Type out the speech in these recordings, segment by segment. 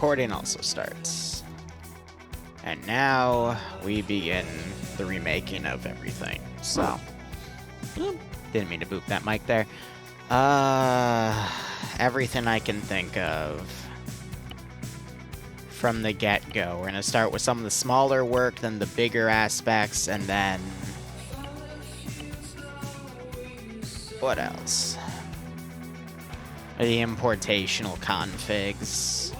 recording also starts. And now we begin the remaking of everything. So, didn't mean to boop that mic there. Everything I can think of from the get-go. We're gonna start with some of the smaller work, then the bigger aspects, and then what else? The importational configs.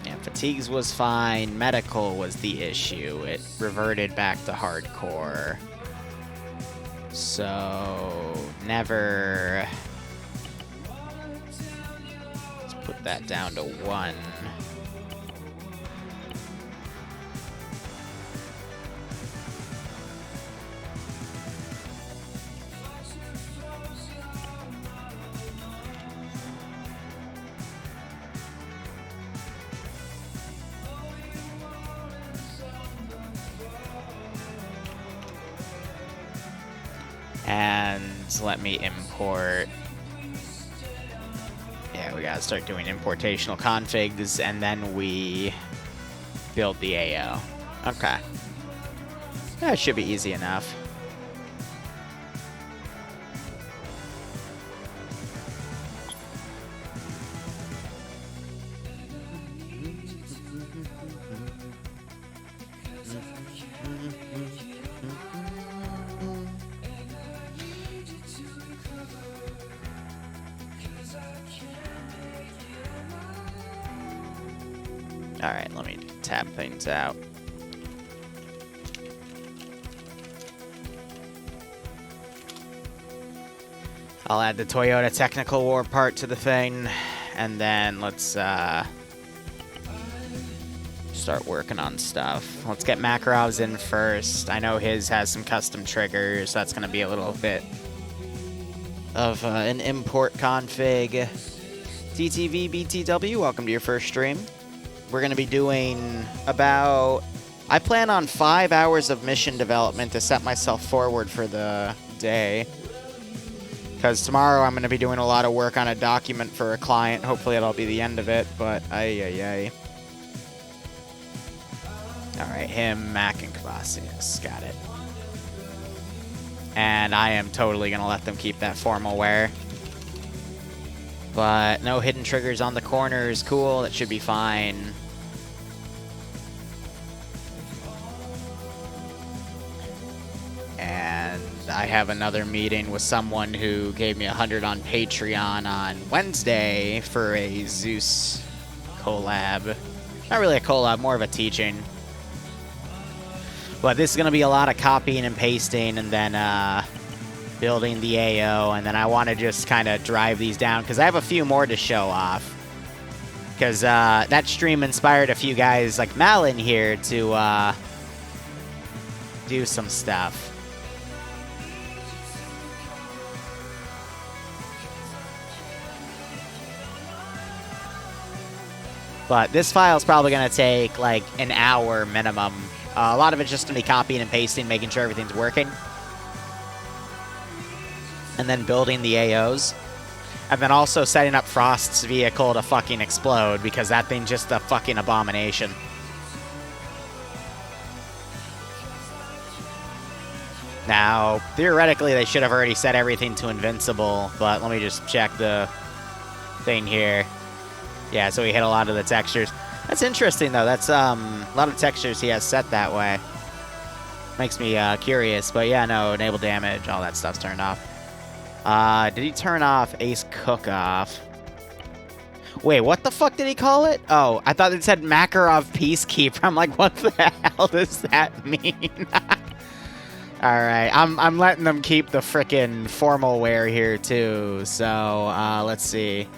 Yeah, fatigues was fine. Medical was the issue. It reverted back to hardcore. So, never... Let's put that down to 1. And let me import. Yeah, we gotta start doing importational configs, and then we build the AO. Okay. That should be easy enough. Alright, let me tab things out. I'll add the Toyota Technical War part to the thing, and then let's start working on stuff. Let's get Makarov's in first. I know his has some custom triggers, so that's going to be a little bit of an import config. TTV BTW, welcome to your first stream. We're going to be doing about... I plan on 5 hours of mission development to set myself forward for the day. Because tomorrow I'm going to be doing a lot of work on a document for a client. Hopefully that'll be the end of it, but ay. Alright, him, Mac, and Kavasius. Got it. And I am totally going to let them keep that formal wear. But no hidden triggers on the corners. Cool, that should be fine. And I have another meeting with someone who gave me 100 on Patreon on Wednesday for a Zeus collab. Not really a collab, more of a teaching. But this is going to be a lot of copying and pasting, and then building the AO, and then I want to just kind of drive these down, because I have a few more to show off. Because that stream inspired a few guys like Malin here to do some stuff. But this file is probably going to take like an hour minimum. A lot of it's just going to be copying and pasting, making sure everything's working. And then building the AOs. And then also setting up Frost's vehicle to fucking explode, because that thing's just a fucking abomination. Now, theoretically, they should have already set everything to invincible, but let me just check the thing here. Yeah, so he hit a lot of the textures. That's interesting, though. That's a lot of textures he has set that way. Makes me curious, but yeah, no, enable damage, all that stuff's turned off. Did he turn off Ace Cook-Off? Wait, what the fuck did he call it? Oh, I thought it said Makarov Peacekeeper. I'm like, what the hell does that mean? Alright, I'm letting them keep the frickin' formal wear here, too. So, let's see.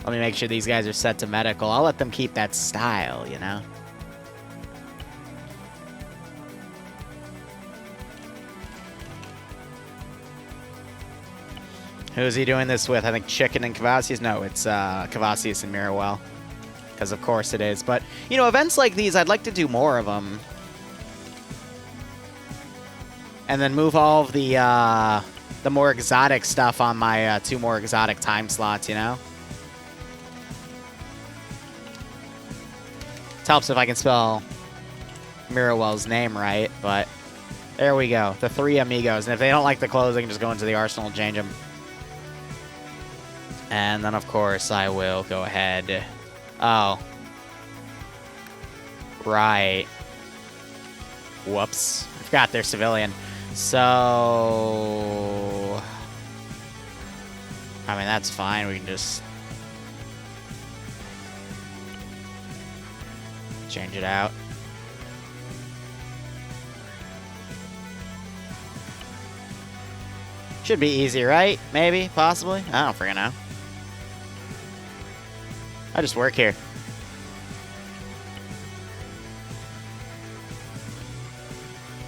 Let me make sure these guys are set to medical. I'll let them keep that style, you know? Who's he doing this with? I think Chicken and Kavasius? No, it's Kavasius and Mirowell. Because of course it is. But, you know, events like these, I'd like to do more of them. And then move all of the the more exotic stuff on my 2 more exotic time slots, you know? It helps if I can spell Mirowell's name right, but there we go. The 3 amigos. And if they don't like the clothes, they can just go into the arsenal and change them. And then, of course, I will go ahead. Oh. Right. Whoops. I forgot they're civilian. So... I mean, that's fine. We can just... change it out. Should be easy, right? Maybe? Possibly? I don't freaking know. I just work here.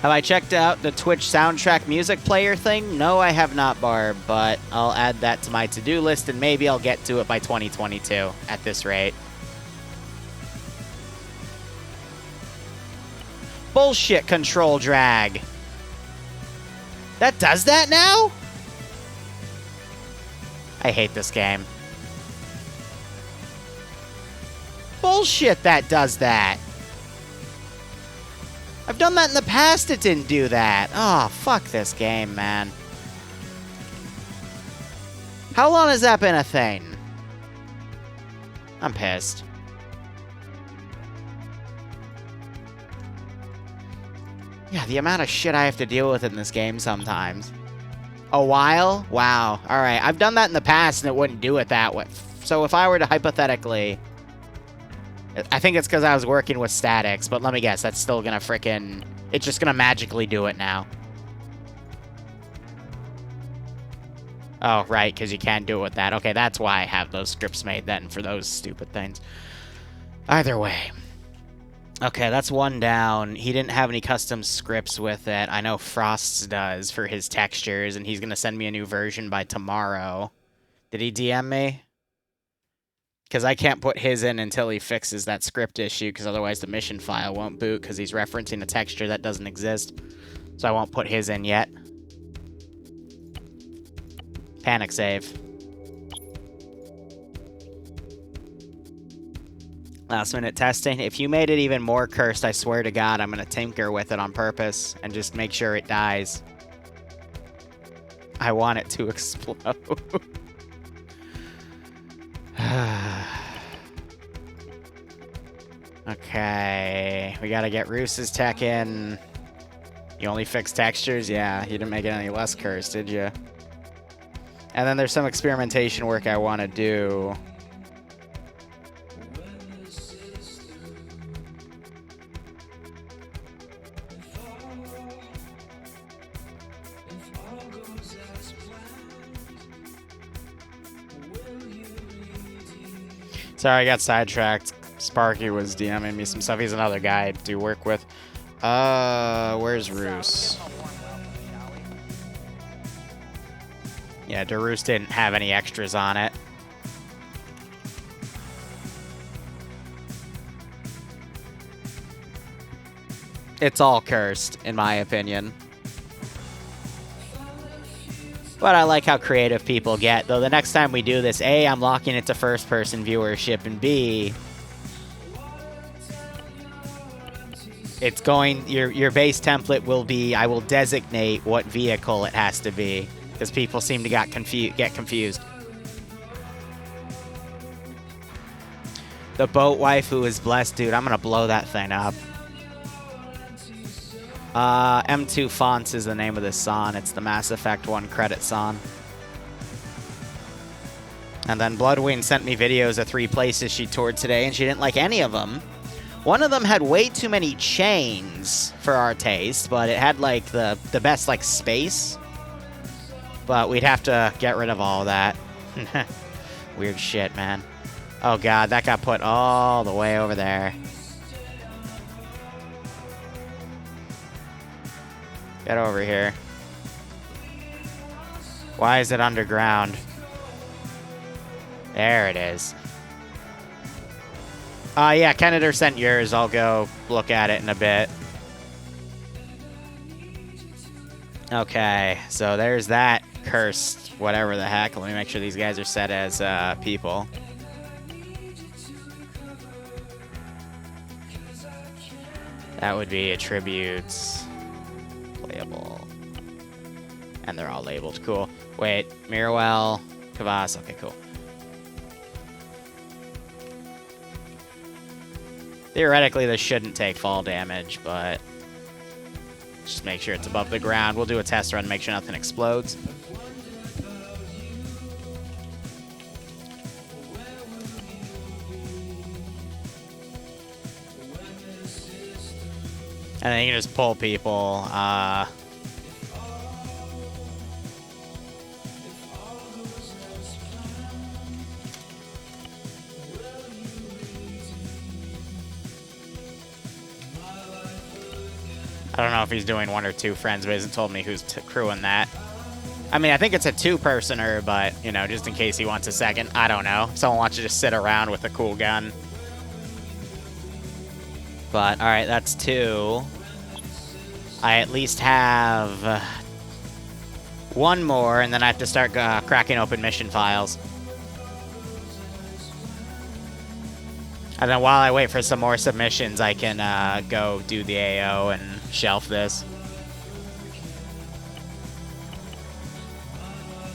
Have I checked out the Twitch soundtrack music player thing? No, I have not, Barb, but I'll add that to my to-do list, and maybe I'll get to it by 2022 at this rate. Bullshit control drag. That does that now? I hate this game. Bullshit that does that. I've done that in the past, it didn't do that. Oh, fuck this game, man. How long has that been a thing? I'm pissed. Yeah, the amount of shit I have to deal with in this game sometimes. A while? Wow. Alright, I've done that in the past and it wouldn't do it that way. So if I were to hypothetically... I think it's because I was working with statics, but let me guess, that's still gonna frickin'... It's just gonna magically do it now. Oh, right, because you can't do it with that. Okay, that's why I have those scripts made then, for those stupid things. Either way. Okay, that's 1 down. He didn't have any custom scripts with it. I know Frost's does for his textures, and he's gonna send me a new version by tomorrow. Did he DM me? Because I can't put his in until he fixes that script issue, because otherwise the mission file won't boot, because he's referencing a texture that doesn't exist. So I won't put his in yet. Panic save. Last minute testing. If you made it even more cursed, I swear to God, I'm going to tinker with it on purpose and just make sure it dies. I want it to explode. Okay, we gotta get Roos's tech in. You only fixed textures? Yeah, you didn't make it any less cursed, did you? And then there's some experimentation work I want to do. Sorry, I got sidetracked. Sparky was DMing me some stuff. He's another guy I do work with. Where's Roos? Yeah, Daroos didn't have any extras on it. It's all cursed, in my opinion. But I like how creative people get. Though the next time we do this, A, I'm locking it to first-person viewership, and B, it's going, your base template will be, I will designate what vehicle it has to be, because people seem to get confused. The boat wife who is blessed, dude, I'm gonna blow that thing up. M2 Fonts is the name of this song. It's the Mass Effect 1 credit song. And then Bloodwing sent me videos of 3 places she toured today, and she didn't like any of them. One of them had way too many chains for our taste, but it had, like, the best, like, space. But we'd have to get rid of all that. Weird shit, man. Oh, God, that got put all the way over there. Get over here. Why is it underground? There it is. Yeah, Kennedy sent yours. I'll go look at it in a bit. Okay, so there's that. cursed whatever the heck. Let me make sure these guys are set as people. That would be attributes, playable, and they're all labeled. Cool. Wait, Mirwell, Kavas. Okay, cool. Theoretically, this shouldn't take fall damage, but just make sure it's above the ground. We'll do a test run, make sure nothing explodes. And then you can just pull people. I don't know if he's doing 1 or 2 friends, but he hasn't told me who's crewing that. I mean, I think it's a 2-personer, but, you know, just in case he wants a second. I don't know. If someone wants to just sit around with a cool gun. But, alright, that's 2. I at least have 1 more, and then I have to start cracking open mission files. And then while I wait for some more submissions, I can go do the AO and shelf this.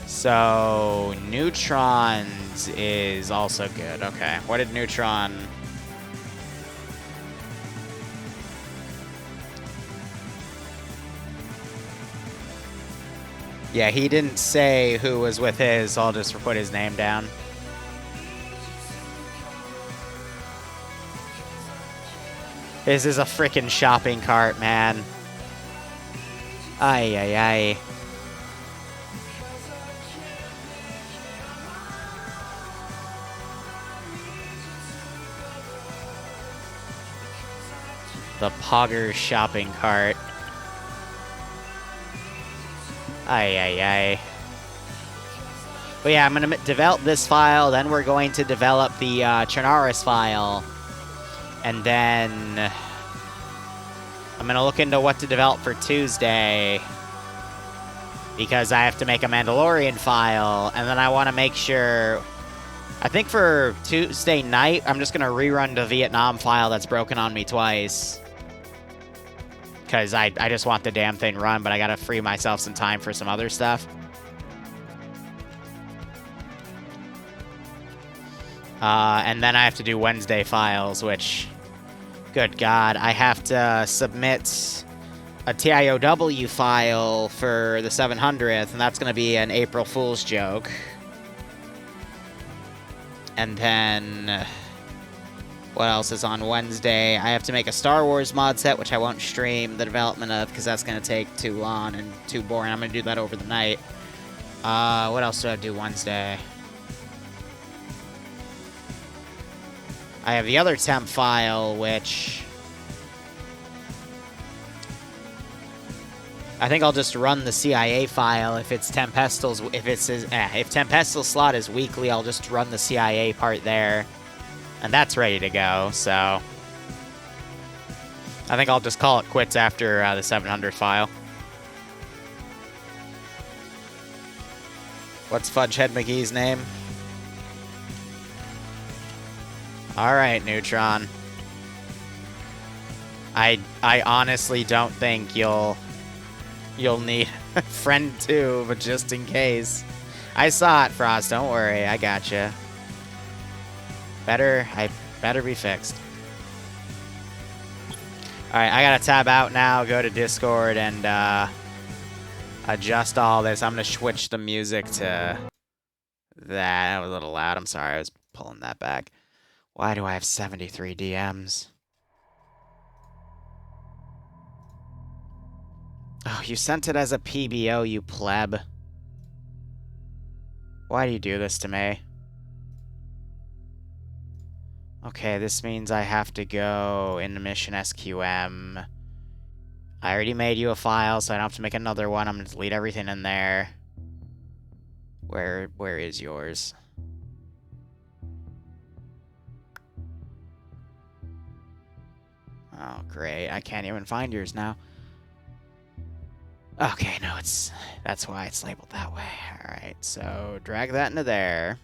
So, Neutrons is also good. Okay, what did Neutron... Yeah, he didn't say who was with his, so I'll just put his name down. This is a freaking shopping cart, man. Ay, ay, ay. The Pogger shopping cart. Ay, ay, ay. But yeah, I'm going to develop this file, then we're going to develop the Chernarus file. And then I'm going to look into what to develop for Tuesday, because I have to make a Mandalorian file, and then I want to make sure... I think for Tuesday night, I'm just going to rerun the Vietnam file that's broken on me twice. Because I just want the damn thing run, but I got to free myself some time for some other stuff. And then I have to do Wednesday files, which... Good God, I have to submit a TIOW file for the 700th, and that's going to be an April Fool's joke. And then, what else is on Wednesday? I have to make a Star Wars mod set, which I won't stream the development of, because that's going to take too long and too boring. I'm going to do that over the night. What else do I do Wednesday? I have the other temp file, which... I think I'll just run the CIA file if it's Tempestal's... If Tempestal's slot is weekly, I'll just run the CIA part there. And that's ready to go, so... I think I'll just call it quits after the 700 file. What's Fudgehead McGee's name? Alright, Neutron. I honestly don't think you'll need a friend too, but just in case. I saw it, Frost. Don't worry. I gotcha. I better be fixed. Alright, I gotta tab out now, go to Discord, and adjust all this. I'm gonna switch the music to that. That was a little loud. I'm sorry. I was pulling that back. Why do I have 73 DMs? Oh, you sent it as a PBO, you pleb. Why do you do this to me? Okay, this means I have to go into Mission SQM. I already made you a file, so I don't have to make another one. I'm going to delete everything in there. Where is yours? Oh, great. I can't even find yours now. Okay, no, that's why it's labeled that way. All right, so drag that into there.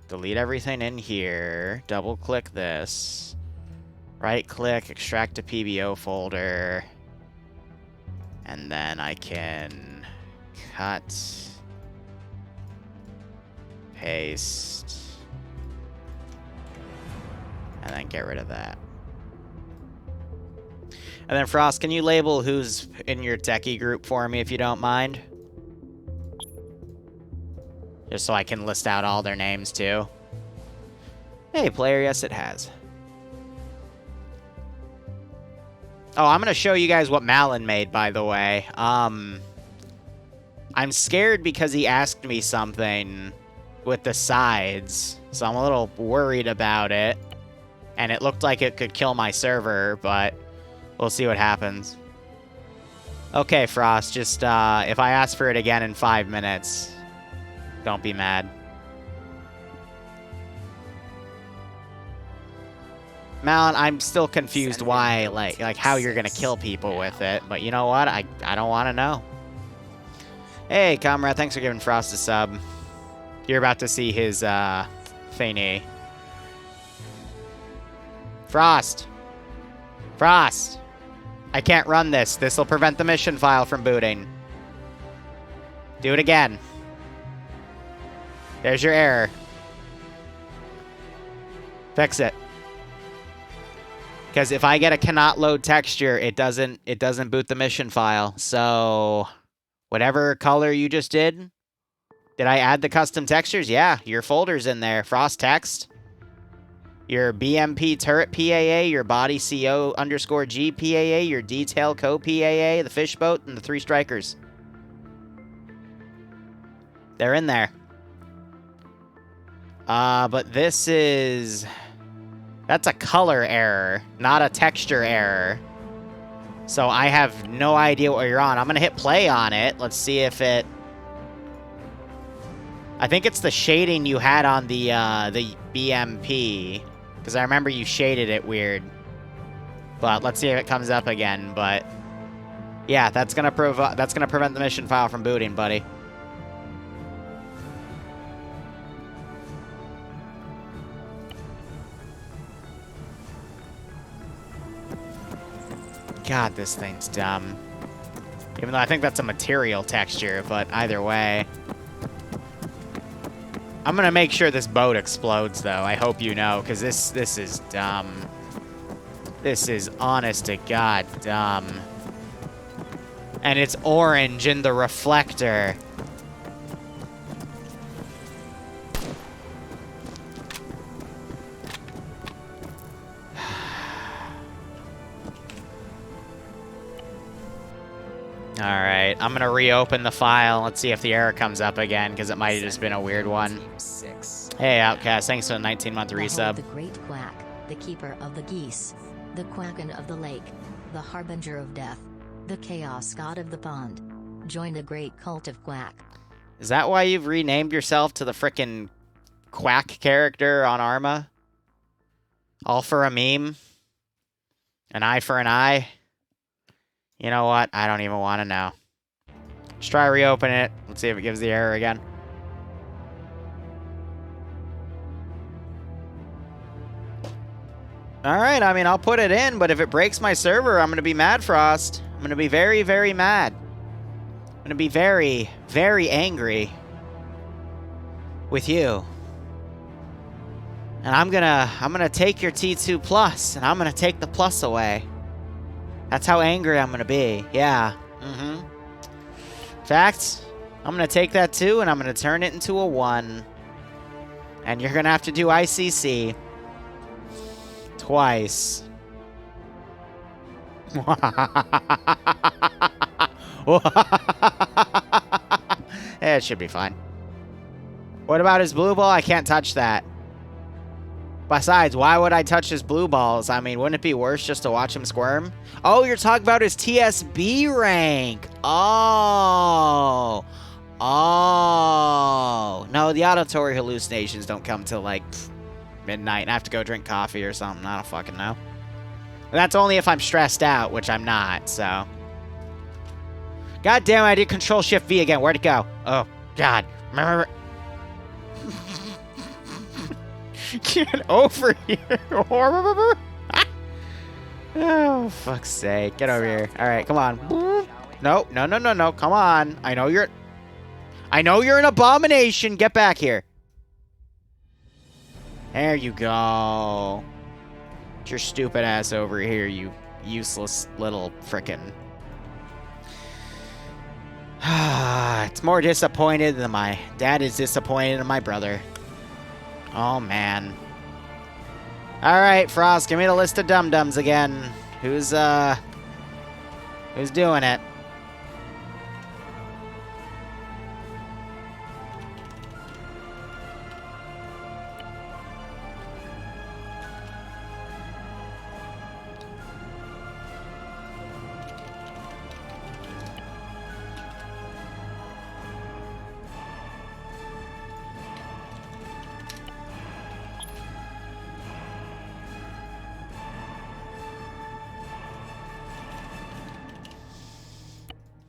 Delete everything in here. Double click this. Right click, extract to PBO folder. And then I can cut, paste, and then get rid of that. And then Frost, can you label who's in your techie group for me if you don't mind? Just so I can list out all their names too. Hey, player, yes it has. Oh, I'm going to show you guys what Malin made, by the way. I'm scared because he asked me something with the sides, so I'm a little worried about it. And it looked like it could kill my server, but we'll see what happens. Okay, Frost, just if I ask for it again in 5 minutes, don't be mad. Malin, I'm still confused why, like how you're gonna kill people with it, but you know what? I don't want to know. Hey, comrade, thanks for giving Frost a sub. You're about to see his thingy. Frost! Frost! I can't run this. This will prevent the mission file from booting. Do it again. There's your error. Fix it. Because if I get a cannot load texture, it doesn't boot the mission file. So whatever color you just did I add the custom textures? Yeah, your folder's in there. Frost text, your BMP turret PAA, your body CO _ G PAA, your detail co PAA, the fish boat, and the 3 strikers. They're in there. But this is... That's a color error, not a texture error. So I have no idea what you're on. I'm going to hit play on it. Let's see if it... I think it's the shading you had on the BMP. Because I remember you shaded it weird. But let's see if it comes up again. But yeah, that's gonna prevent the mission file from booting, buddy. God, this thing's dumb. Even though I think that's a material texture, but either way. I'm gonna make sure this boat explodes, though. I hope you know, because this is dumb. This is honest to God dumb. And it's orange in the reflector. Alright, I'm gonna reopen the file. Let's see if the error comes up again, because it might have just been a weird one. Hey, Outcast, thanks for the 19-month resub. The great quack, the keeper of the geese, the quacken of the lake, the harbinger of death, the chaos god of the pond. Join the great cult of quack. Is that why you've renamed yourself to the frickin' quack character on Arma? All for a meme? An eye for an eye? You know what? I don't even want to know. Let's try reopen it. Let's see if it gives the error again. Alright, I mean, I'll put it in, but if it breaks my server, I'm going to be mad, Frost. I'm going to be very, very mad. I'm going to be very, very angry with you. And I'm gonna take your T2 Plus, and I'm going to take the plus away. That's how angry I'm going to be. Yeah. In fact, I'm going to take that 2, and I'm going to turn it into a 1. And you're going to have to do ICC. Twice. It should be fine. What about his blue ball? I can't touch that. Besides, why would I touch his blue balls? I mean, wouldn't it be worse just to watch him squirm? Oh, you're talking about his TSB rank. Oh. Oh. No, the auditory hallucinations don't come till, like, midnight, and I have to go drink coffee or something. I don't fucking know. And that's only if I'm stressed out, which I'm not, so. God damn it, I did Control-Shift-V again. Where'd it go? Oh, God. Get over here. Oh, fuck's sake. Get over here. All right, come on. No, no, no, no, no. Come on. I know you're an abomination. Get back here. There you go. Get your stupid ass over here, you useless little frickin'. It's more disappointed than my dad is disappointed in my brother. Oh, man. Alright, Frost, give me the list of dum-dums again. Who's doing it?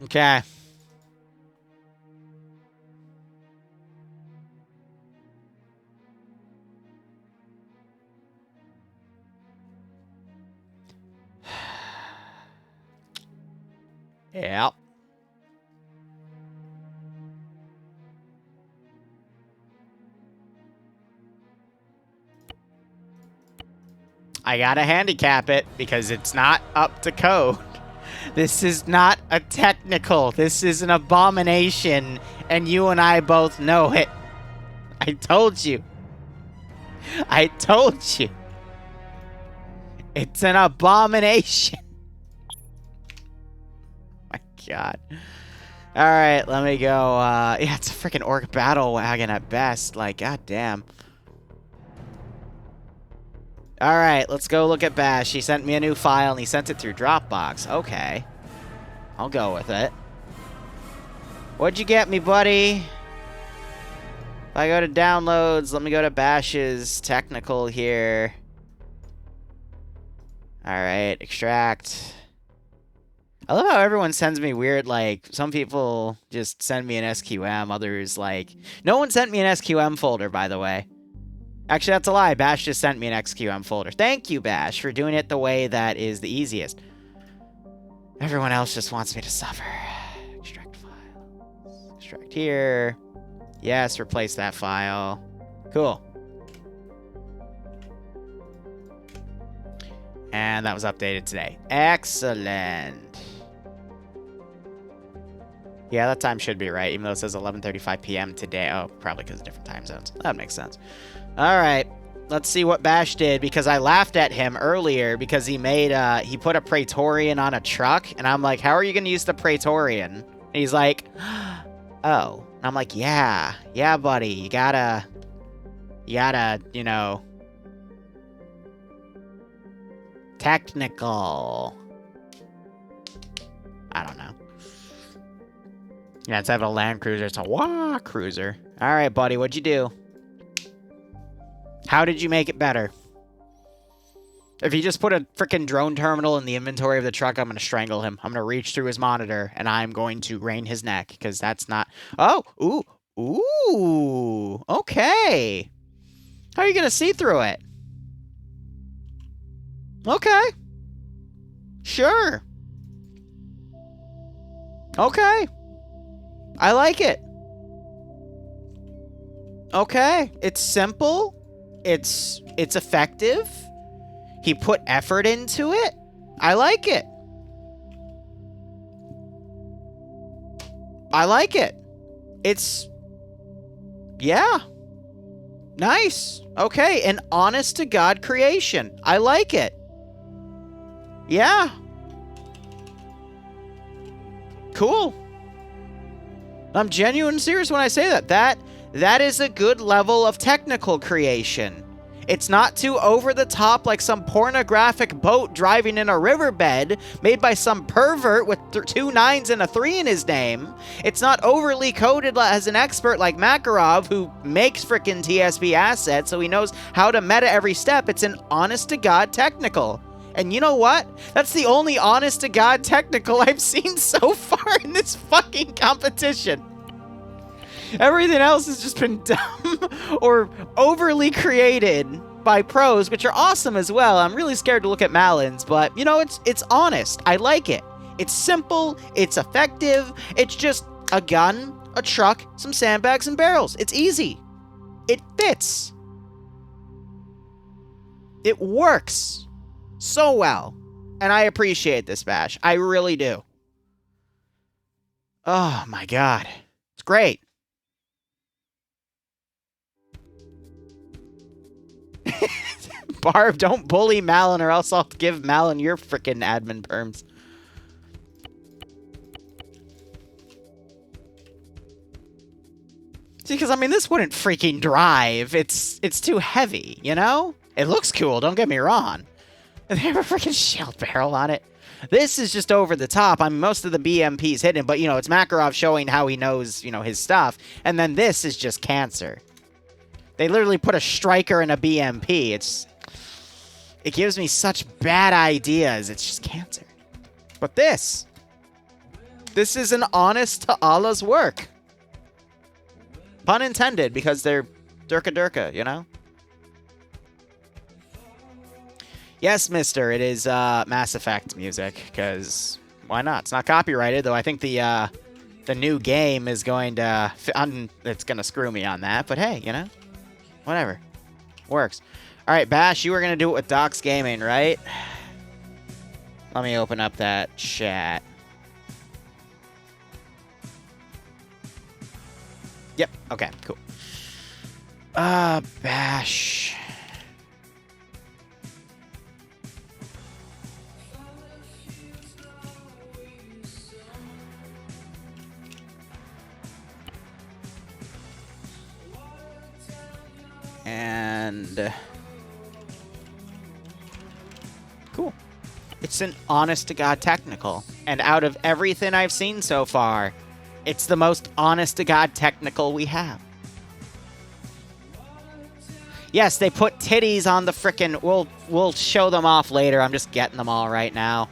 Okay. Yep. I gotta handicap it because it's not up to code. This is not a technical. This is an abomination, and you and I both know it. I told you. I told you. It's an abomination. My God. All right, let me go. Yeah, it's a freaking orc battle wagon at best. Like, goddamn. All right, let's go look at Bash. He sent me a new file, and he sent it through Dropbox. Okay. I'll go with it. What'd you get me, buddy? If I go to downloads, let me go to Bash's technical here. All right, extract. I love how everyone sends me weird, like, some people just send me an SQM, others, like... No one sent me an SQM folder, by the way. Actually, that's a lie. Bash just sent me an XQM folder. Thank you, Bash, for doing it the way that is the easiest. Everyone else just wants me to suffer. Extract files. Extract here. Yes, replace that file. Cool. And that was updated today. Excellent. Yeah, that time should be right, even though it says 11:35 p.m. today. Oh, probably because of different time zones. That makes sense. All right, let's see what Bash did, because I laughed at him earlier because he made, he put a Praetorian on a truck, and I'm like, how are you going to use the Praetorian? And he's like, oh. And I'm like, yeah, buddy, you gotta, you know, technical. I don't know. Yeah, instead of a Land Cruiser, it's a Wah Cruiser. All right, buddy, what'd you do? How did you make it better? If you just put a freaking drone terminal in the inventory of the truck, I'm going to strangle him. I'm going to reach through his monitor, and I'm going to rein his neck, because that's not... Oh, ooh, okay. How are you going to see through it? Okay. Sure. Okay. I like it. Okay. It's simple. It's effective. He put effort into it. I like it. I like it. It's... Yeah. Nice. Okay, an honest-to-God creation. I like it. Yeah. Cool. I'm genuine and serious when I say that. That is a good level of technical creation. It's not too over the top like some pornographic boat driving in a riverbed made by some pervert with 2 9s and a 3 in his name. It's not overly coded as an expert like Makarov, who makes frickin' TSP assets so he knows how to meta every step. It's an honest-to-God technical. And you know what? That's the only honest-to-God technical I've seen so far in this fucking competition. Everything else has just been dumb or overly created by pros, which are awesome as well. I'm really scared to look at Malin's, but, you know, it's honest. I like it. It's simple. It's effective. It's just a gun, a truck, some sandbags, and barrels. It's easy. It fits. It works so well. And I appreciate this, Bash. I really do. Oh, my God. It's great. Barb, don't bully Malin or else I'll give Malin your frickin' admin perms. See, because, I mean, this wouldn't freaking drive. It's too heavy, you know? It looks cool, don't get me wrong. They have a freaking shield barrel on it. This is just over the top. I mean, most of the BMP's hidden, but, you know, it's Makarov showing how he knows, you know, his stuff. And then this is just cancer. They literally put a striker in a BMP. It gives me such bad ideas. It's just cancer. But this is an honest to Allah's work. Pun intended, because they're Durka, you know? Yes, mister, it is Mass Effect music, because why not? It's not copyrighted, though I think the new game is going to... it's going to screw me on that, but hey, you know? Whatever. Works. Alright, Bash, you were going to do it with Docs Gaming, right? Let me open up that chat. Yep, okay, cool. Bash. And... cool. It's an honest-to-God technical. And out of everything I've seen so far, it's the most honest-to-God technical we have. Yes, they put titties on the frickin'... We'll show them off later. I'm just getting them all right now.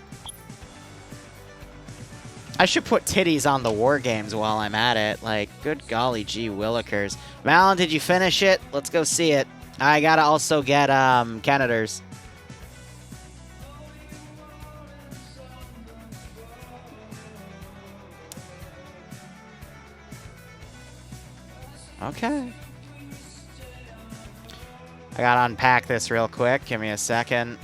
I should put titties on the war games while I'm at it. Like, good golly gee willikers. Malin, did you finish it? Let's go see it. I gotta also get, Canada's. Okay. I gotta unpack this real quick. Give me a second.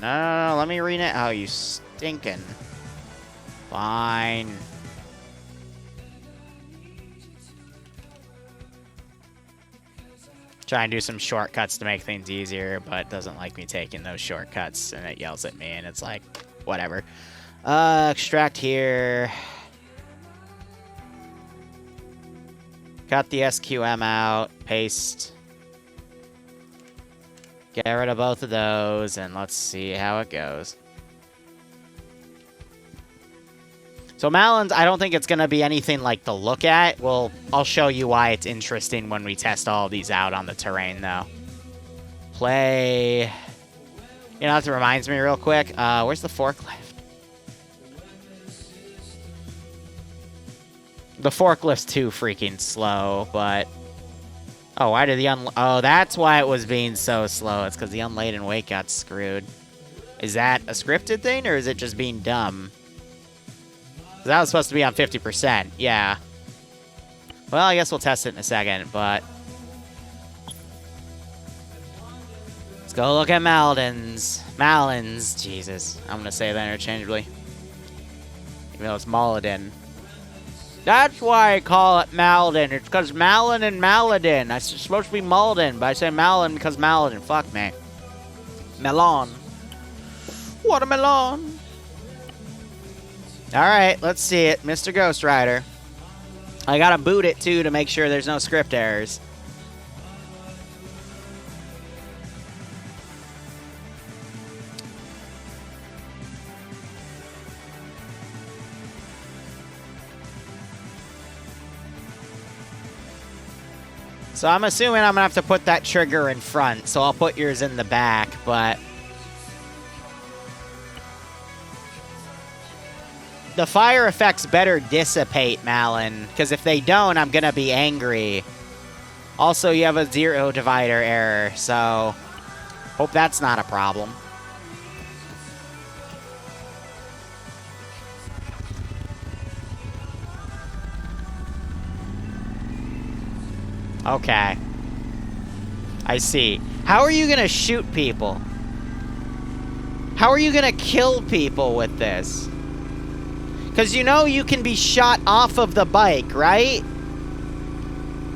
No, let me read it. Oh, you stinking. Fine. Try and do some shortcuts to make things easier, but it doesn't like me taking those shortcuts, and it yells at me, and it's like, whatever. Extract here. Cut the SQM out. Paste. Get rid of both of those, and let's see how it goes. So Malin's, I don't think it's going to be anything like to look at. Well, I'll show you why it's interesting when we test all of these out on the terrain, though. Play. You know, that reminds me real quick. Where's the forklift? The forklift's too freaking slow, but... oh, why did the oh, that's why it was being so slow. It's because the unladen weight got screwed. Is that a scripted thing, or is it just being dumb? That was supposed to be on 50%. Yeah. Well, I guess we'll test it in a second, but... let's go look at Malin's. Malin's. Jesus. I'm going to say that interchangeably. Even though it's Maladin. That's why I call it Maladin. It's because Malin and Maladin. It's supposed to be Maladin, but I say Malin because Maladin. Fuck me. Melon. Watermelon. Alright, let's see it. Mr. Ghost Rider. I gotta boot it, too, to make sure there's no script errors. So I'm assuming I'm gonna have to put that trigger in front, so I'll put yours in the back, but... The fire effects better dissipate, Malin, because if they don't, I'm gonna be angry. Also, you have a 0 divider error, so... Hope that's not a problem. Okay. I see. How are you gonna shoot people? How are you gonna kill people with this? Because you know you can be shot off of the bike, right?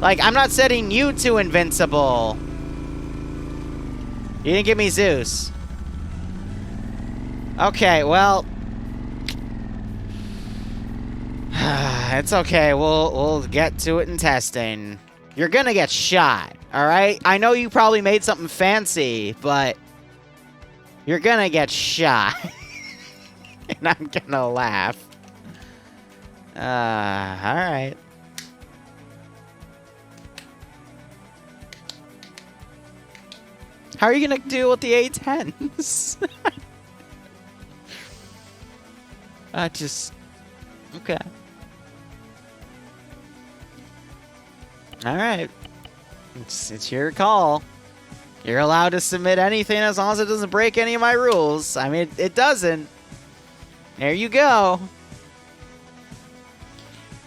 Like, I'm not setting you to invincible. You didn't give me Zeus. Okay, well... It's okay. We'll get to it in testing. You're gonna get shot, alright? I know you probably made something fancy, but... You're gonna get shot. And I'm gonna laugh. Alright. How are you gonna deal with the A10s? Okay. Alright. It's your call. You're allowed to submit anything as long as it doesn't break any of my rules. I mean, it doesn't. There you go.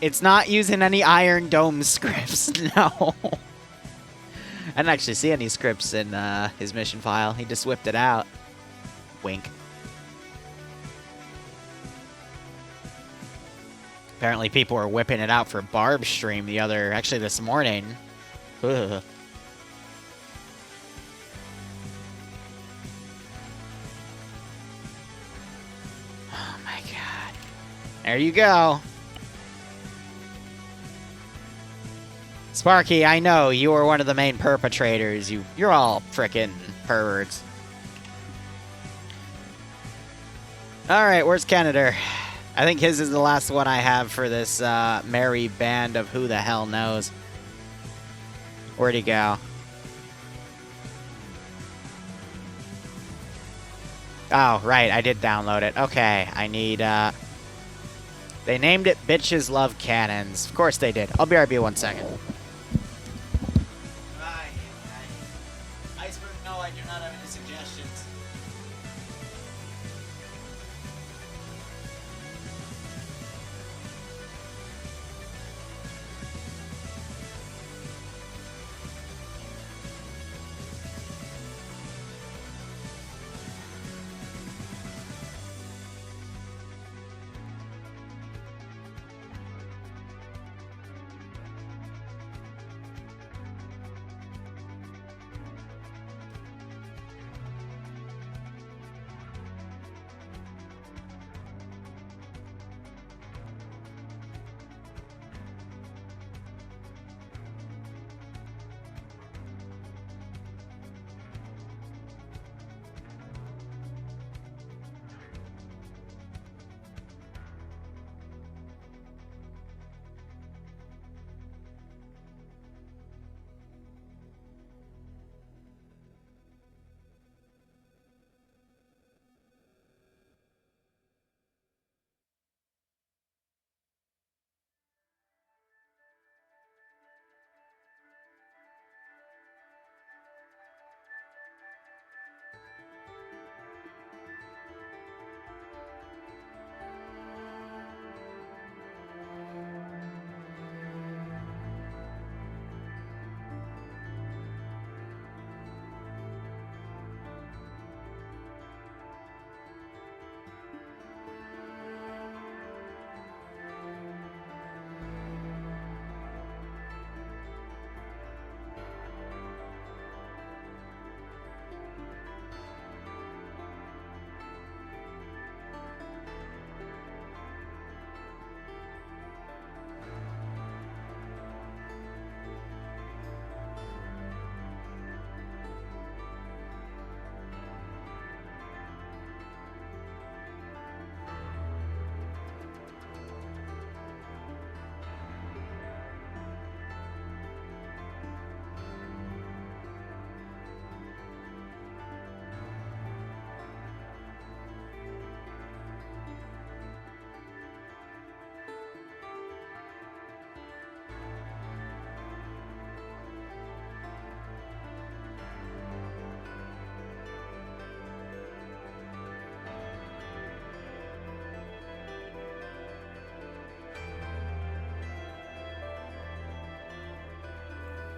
It's not using any Iron Dome scripts, no. I didn't actually see any scripts in his mission file. He just whipped it out. Wink. Apparently people were whipping it out for Barb's stream this morning. Ugh. Oh my god. There you go. Sparky, I know, you were one of the main perpetrators. You're all frickin' perverts. Alright, where's Canada? I think his is the last one I have for this merry band of who the hell knows. Where'd he go? Oh, right, I did download it. Okay, I need, They named it Bitches Love Cannons. Of course they did. I'll BRB 1 second. Iceberg, no, I do not have any suggestions.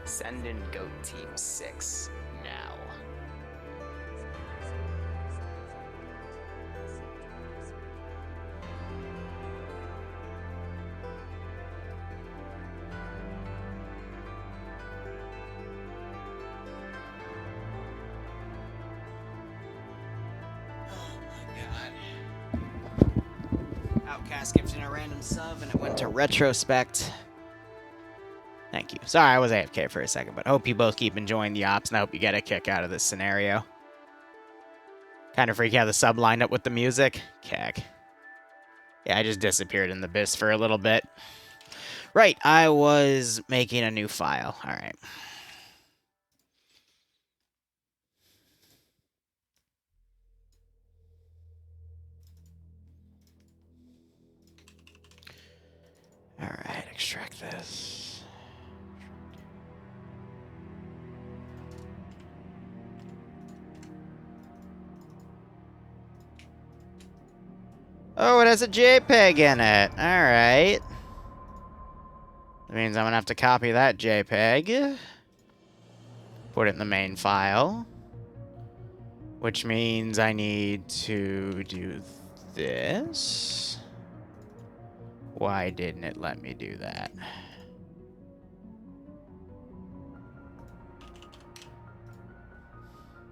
Send in Goat Team 6 now. Outcast gifted a random sub and it went to retrospect. Thank you. Sorry, I was AFK for a second, but hope you both keep enjoying the ops and I hope you get a kick out of this scenario. Kind of freaky how the sub lined up with the music. Cack. Yeah, I just disappeared in the abyss for a little bit. Right, I was making a new file. All right. All right, extract this. Oh, it has a JPEG in it. All right. That means I'm going to have to copy that JPEG. Put it in the main file. Which means I need to do this. Why didn't it let me do that?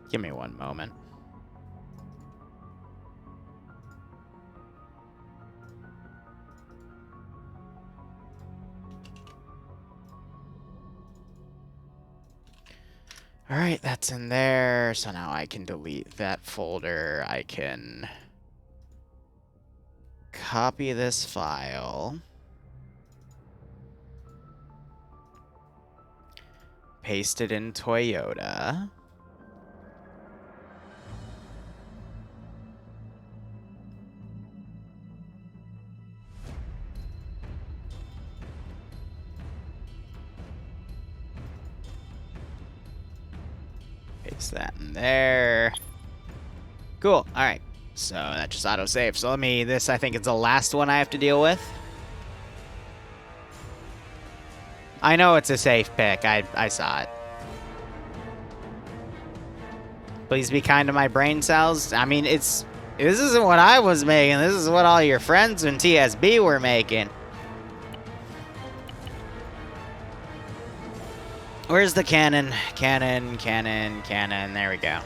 Give me one moment. All right, that's in there. So now I can delete that folder. I can copy this file. Paste it in Toyota. Paste that in there. Cool. All right. So that just autosave. So let me, this I think is the last one I have to deal with. I know it's a safe pick. I saw it. Please be kind to my brain cells. I mean, this isn't what I was making. This is what all your friends in TSB were making. Where's the cannon? Cannon, cannon, cannon. There we go.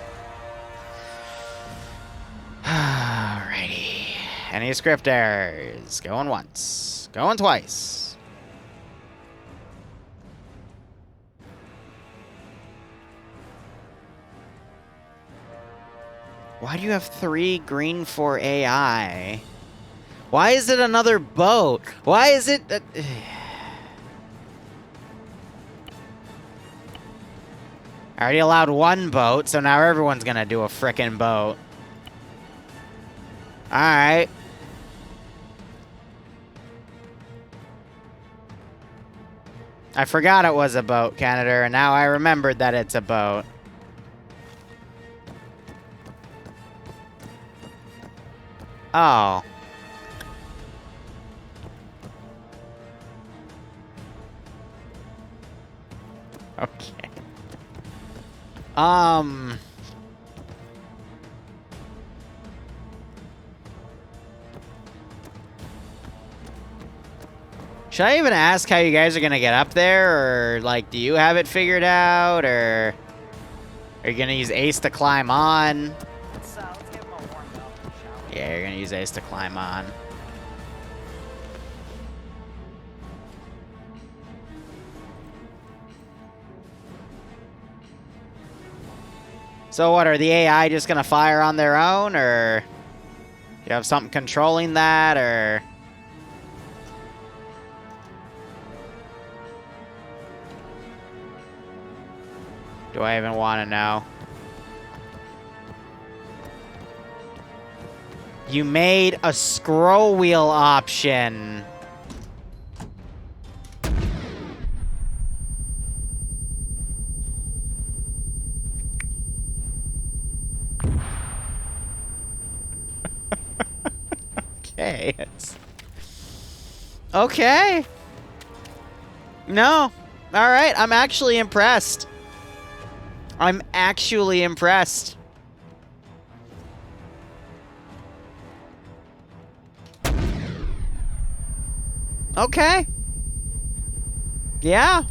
Alrighty. Any script errors? Going once. Going twice. Why do you have 3 green for AI? Why is it another boat? Why is it... I already allowed 1 boat, so now everyone's gonna do a frickin' boat. Alright. I forgot it was a boat, Canada, and now I remembered that it's a boat. Oh. Okay. Should I even ask how you guys are gonna get up there, or like, do you have it figured out, or are you gonna use Ace to climb on? Let's get him all warmed up, shall we? Yeah, you're gonna use Ace to climb on. So what, are the AI just gonna fire on their own, or you have something controlling that, or? Do I even want to know? You made a scroll wheel option. Okay. Okay. No. All right, I'm actually impressed. I'm actually impressed. Okay. Yeah.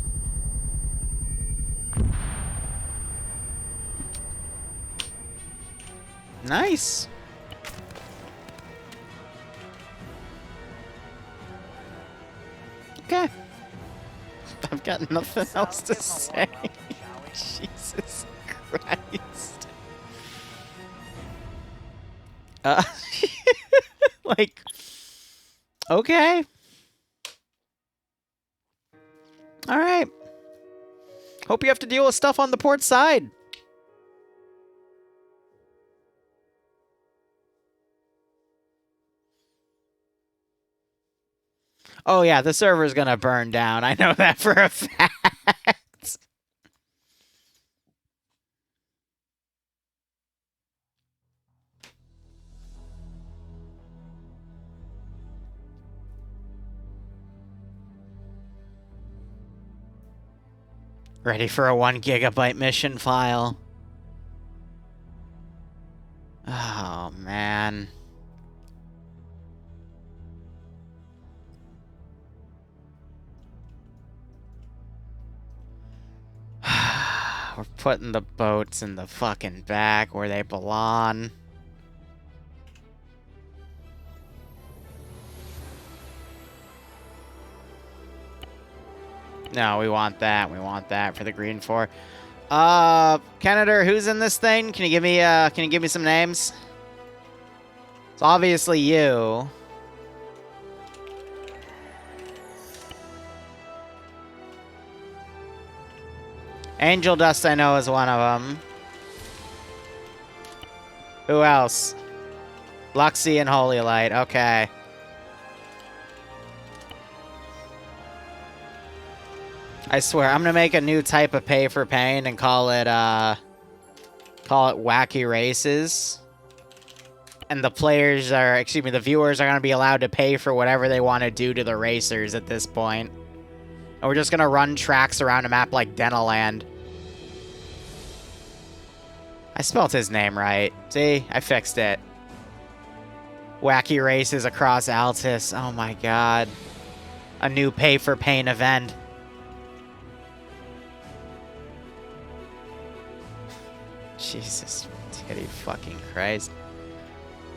Nice. Okay. I've got nothing else to say. Jesus Christ. Like, okay. All right. Hope you have to deal with stuff on the port side. Oh, yeah, the server's gonna burn down. I know that for a fact. Ready for a 1 GB mission file. Oh, man. We're putting the boats in the fucking back where they belong. No, we want that. We want that for the green 4. Canada, who's in this thing? Can you give me some names? It's obviously you. Angel Dust, I know, is one of them. Who else? Luxie and Holy Light. Okay. I swear, I'm gonna make a new type of pay for pain and call it Wacky Races. And the players are, excuse me, the viewers are gonna be allowed to pay for whatever they want to do to the racers at this point. And we're just gonna run tracks around a map like Denoland. I spelled his name right. See? I fixed it. Wacky Races across Altus. Oh my god. A new pay for pain event. Jesus titty fucking Christ.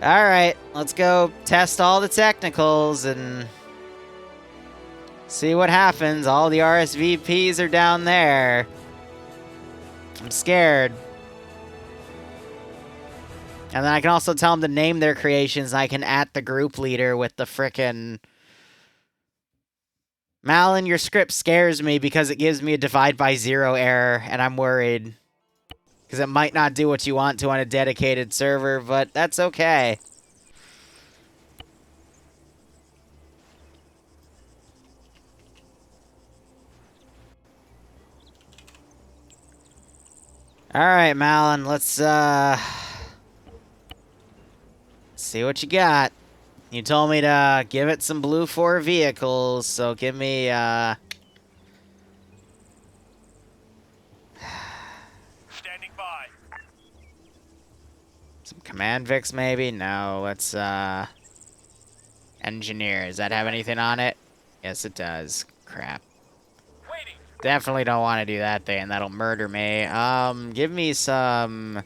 Alright, let's go test all the technicals and see what happens. All the RSVPs are down there. I'm scared. And then I can also tell them to name their creations, and I can at the group leader with the frickin'... Malin, your script scares me because it gives me a divide by 0 error, and I'm worried. Because it might not do what you want to on a dedicated server, but that's okay. Alright, Malin, let's, see what you got. You told me to give it some blue 4 vehicles, so give me, Standing by. some Command Vics, maybe? No, let's, Engineer. Does that have anything on it? Yes, it does. Crap. Waiting. Definitely don't want to do that thing. That'll murder me. Give me some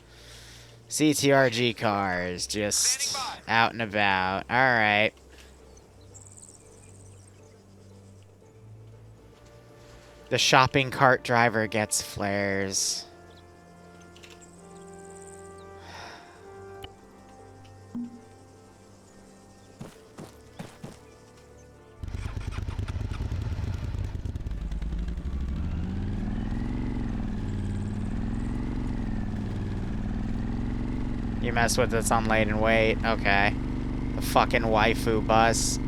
CTRG cars. Just out and about. Alright. The shopping cart driver gets flares. You mess with this on late and wait. Okay. The fucking waifu bus.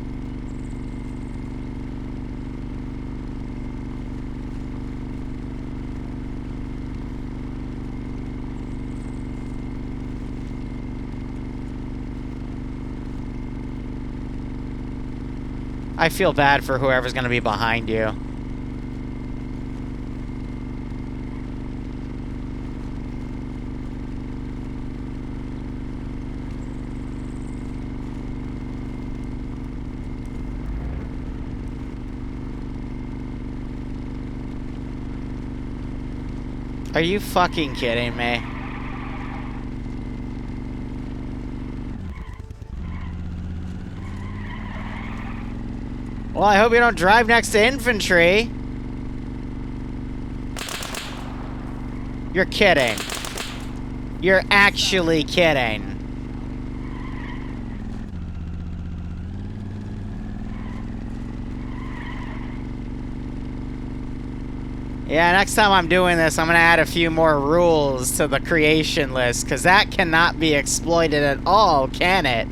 I feel bad for whoever's gonna be behind you. Are you fucking kidding me? Well, I hope you don't drive next to infantry. You're kidding. You're actually kidding. Yeah, next time I'm doing this, I'm gonna add a few more rules to the creation list, because that cannot be exploited at all, can it?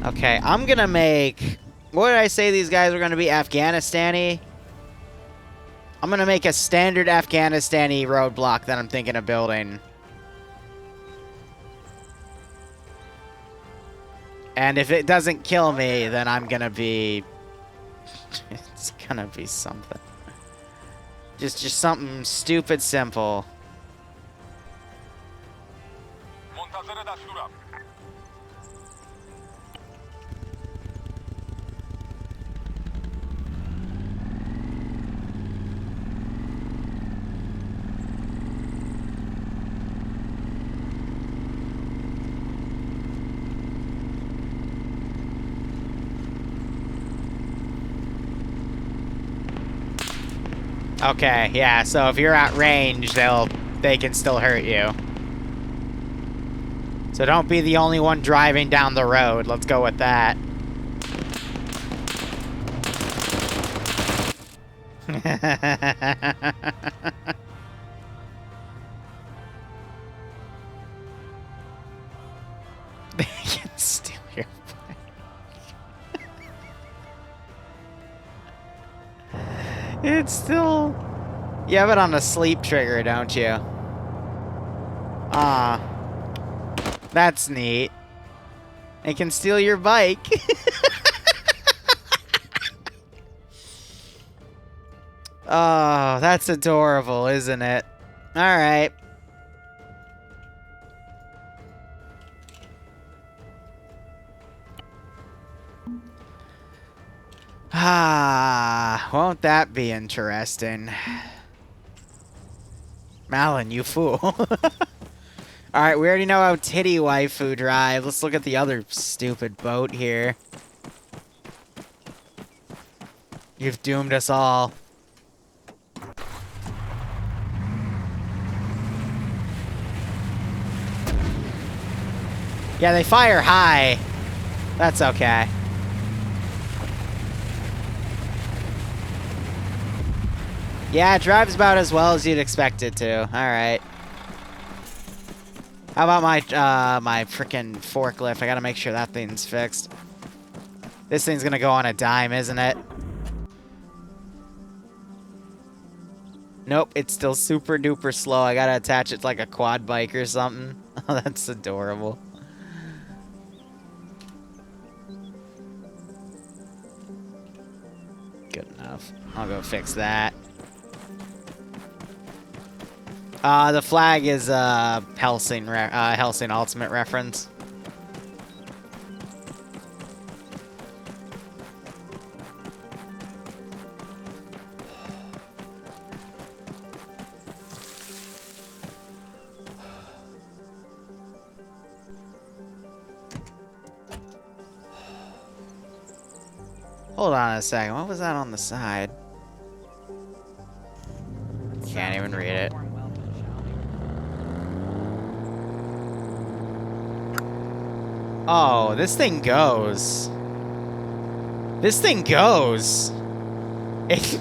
Okay, I'm gonna make... What did I say these guys were gonna be? Afghanistani? I'm gonna make a standard Afghanistani roadblock that I'm thinking of building. And if it doesn't kill me, then I'm gonna be... It's gonna be something. Just something stupid simple. Okay, yeah, so if you're at range, they can still hurt you. So don't be the only one driving down the road. Let's go with that. They can steal your bike. It's still... You have it on a sleep trigger, don't you? Ah. That's neat. They can steal your bike. Oh, that's adorable, isn't it? Alright. Ah, won't that be interesting? Malin, you fool. Alright, we already know how Titty Waifu drive. Let's look at the other stupid boat here. You've doomed us all. Yeah, they fire high. That's okay. Yeah, it drives about as well as you'd expect it to. Alright. How about my frickin' forklift? I gotta make sure that thing's fixed. This thing's gonna go on a dime, isn't it? Nope, it's still super duper slow. I gotta attach it to like a quad bike or something. Oh, that's adorable. Good enough. I'll go fix that. The flag is Helsing Ultimate reference. Hold on a second. What was that on the side? Can't even read it. Oh, this thing goes. This thing goes. It's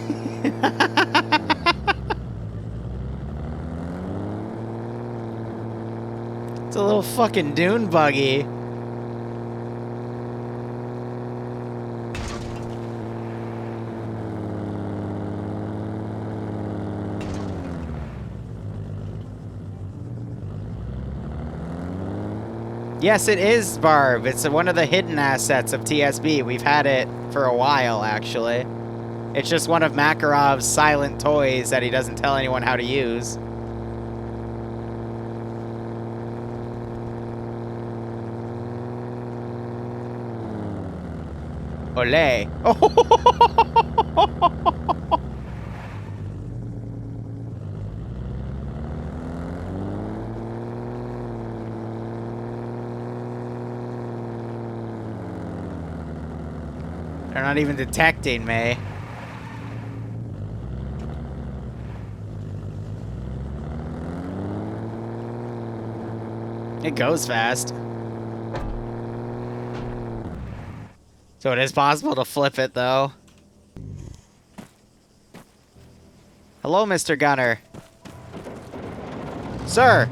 a little fucking dune buggy. Yes, it is, Barb. It's one of the hidden assets of TSB. We've had it for a while, actually. It's just one of Makarov's silent toys that he doesn't tell anyone how to use. Olé. They're not even detecting me. It goes fast. So it is possible to flip it, though. Hello, Mr. Gunner. Sir!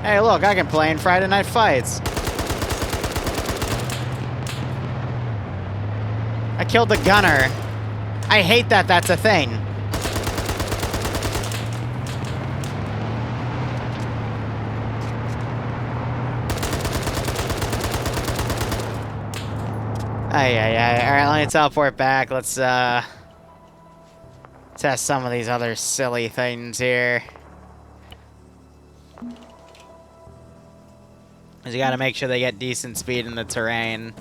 Hey, look, I can play in Friday Night Fights. I killed the gunner. I hate that that's a thing. Alright, let me teleport back. Let's, test some of these other silly things here. Because you gotta make sure they get decent speed in the terrain.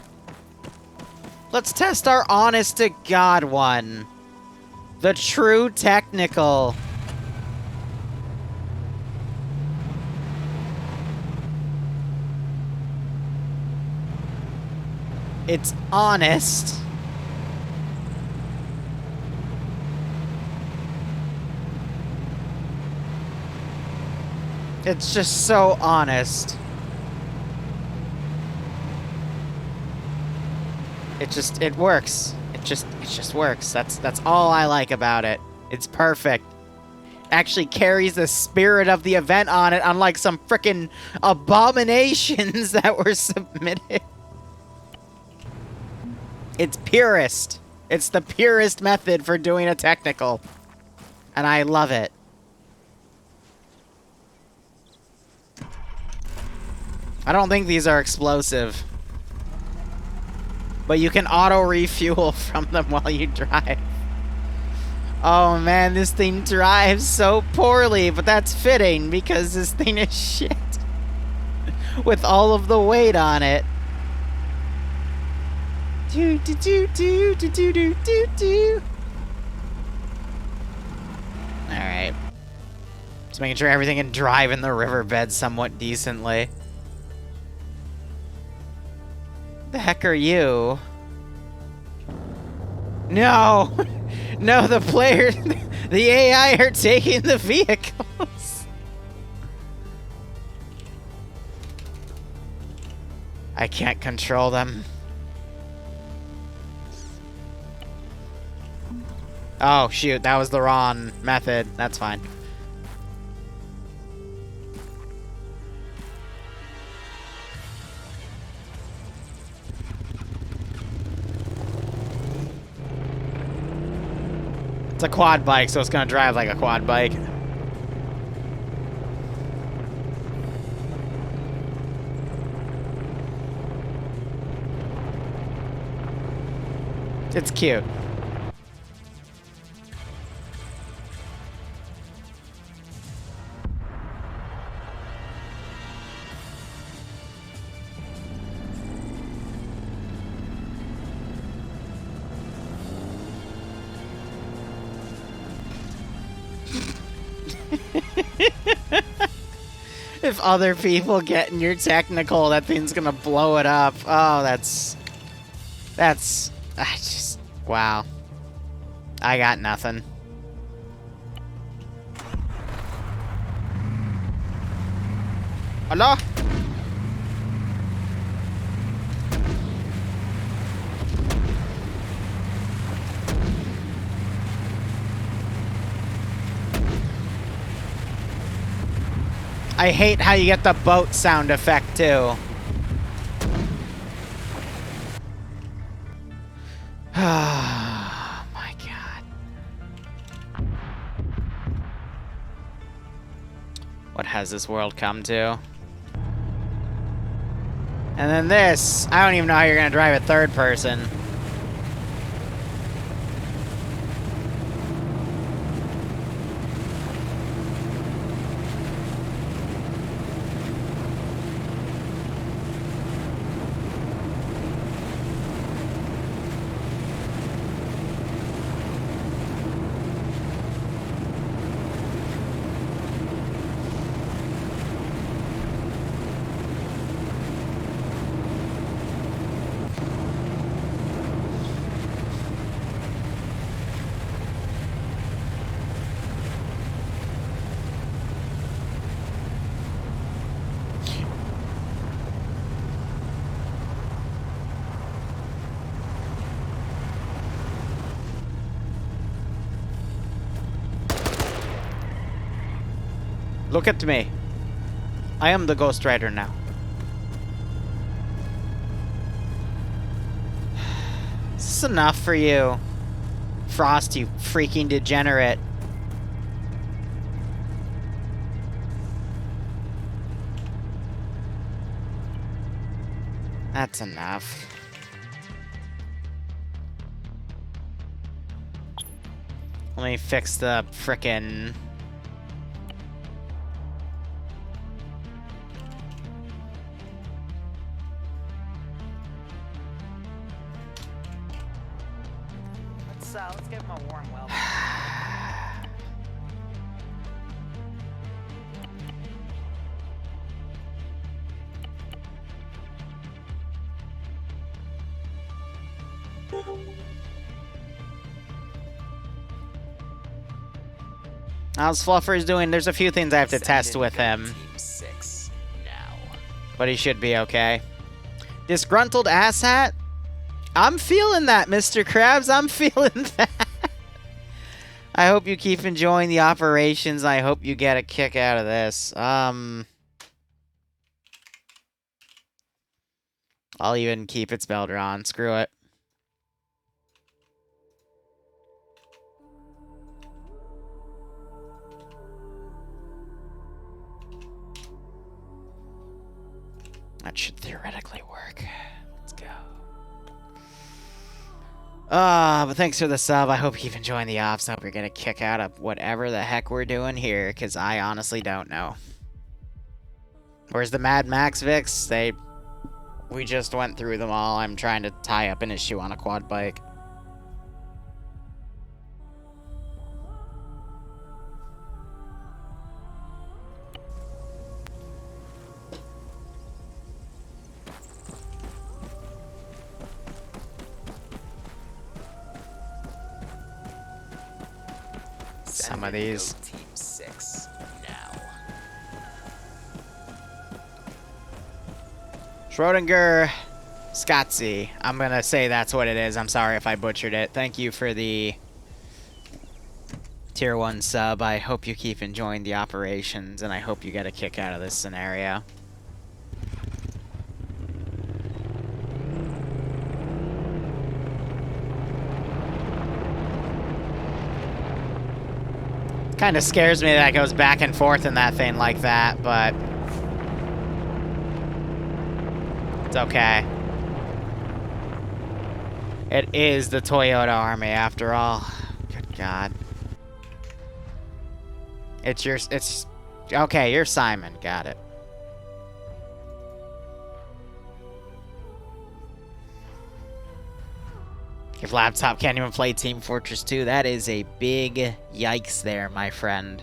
Let's test our honest-to-God one. The true technical. It's honest. It's just so honest. It works. It just works. That's all I like about it. It's perfect. Actually carries the spirit of the event on it, unlike some frickin' abominations that were submitted. It's purest. It's the purest method for doing a technical. And I love it. I don't think these are explosive. But you can auto-refuel from them while you drive. Oh man, this thing drives so poorly, but that's fitting because this thing is shit. With all of the weight on it. Do do do do do do do do do. Alright. Just making sure everything can drive in the riverbed somewhat decently. The heck are you? No! No, the players, the AI are taking the vehicles. I can't control them. Oh, shoot, that was the wrong method. That's fine. It's a quad bike, so it's gonna drive like a quad bike. It's cute. If other people get in your technical, that thing's gonna blow it up. Oh, that's just, wow. I got nothing. Hello? I hate how you get the boat sound effect, too. Oh, my God. What has this world come to? And then this. I don't even know how you're going to drive it third person. Look at me. I am the Ghost Rider now. Is this enough for you? Frost, you freaking degenerate. That's enough. Let me fix the frickin'... Let's give him a warm welcome. How's Fluffer's doing? There's a few things I have to test with him. Team 6 now. But he should be okay. Disgruntled asshat? I'm feeling that, Mr. Krabs. I'm feeling that. I hope you keep enjoying the operations. I hope you get a kick out of this. I'll even keep it spelled wrong. Screw it. That should theoretically work. Let's go. But thanks for the sub. I hope you keep enjoying the ops. I hope you're gonna kick out of whatever the heck we're doing here, because I honestly don't know. Where's the Mad Max Vix? We just went through them all. I'm trying to tie up an issue on a quad bike. Some of these. Team 6 now. Schrodinger Scotzi. I'm gonna say that's what it is. I'm sorry if I butchered it. Thank you for the tier 1 sub. I hope you keep enjoying the operations, and I hope you get a kick out of this scenario. Kind of scares me that it goes back and forth in that thing like that, but it's okay. It is the Toyota Army after all. Good God. It's okay, you're Simon, got it. Your laptop can't even play Team Fortress 2. That is a big yikes there, my friend.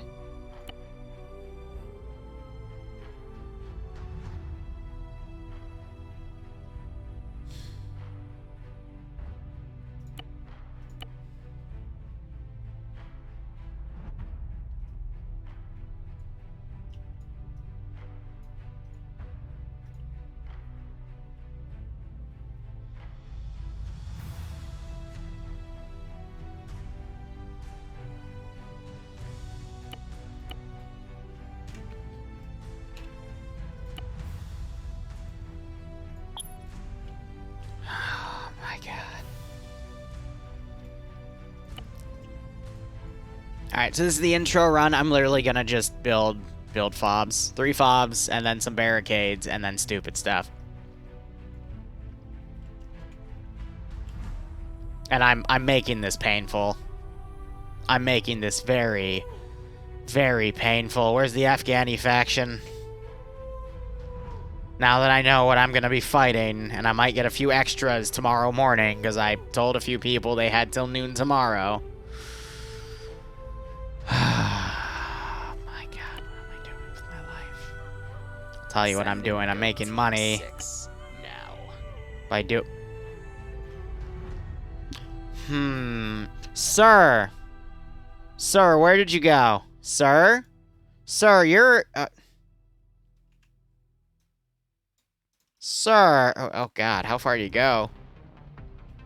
Alright, so this is the intro run. I'm literally gonna just build fobs. 3 fobs, and then some barricades, and then stupid stuff. And I'm making this painful. I'm making this very, very painful. Where's the Afghani faction? Now that I know what I'm gonna be fighting, and I might get a few extras tomorrow morning, because I told a few people they had till noon tomorrow. Oh my God, what am I doing with my life? I'll tell you what I'm doing. I'm making money. Now. Sir. Sir, where did you go? Sir? Sir, you're... Sir. Oh, God, how far did you go?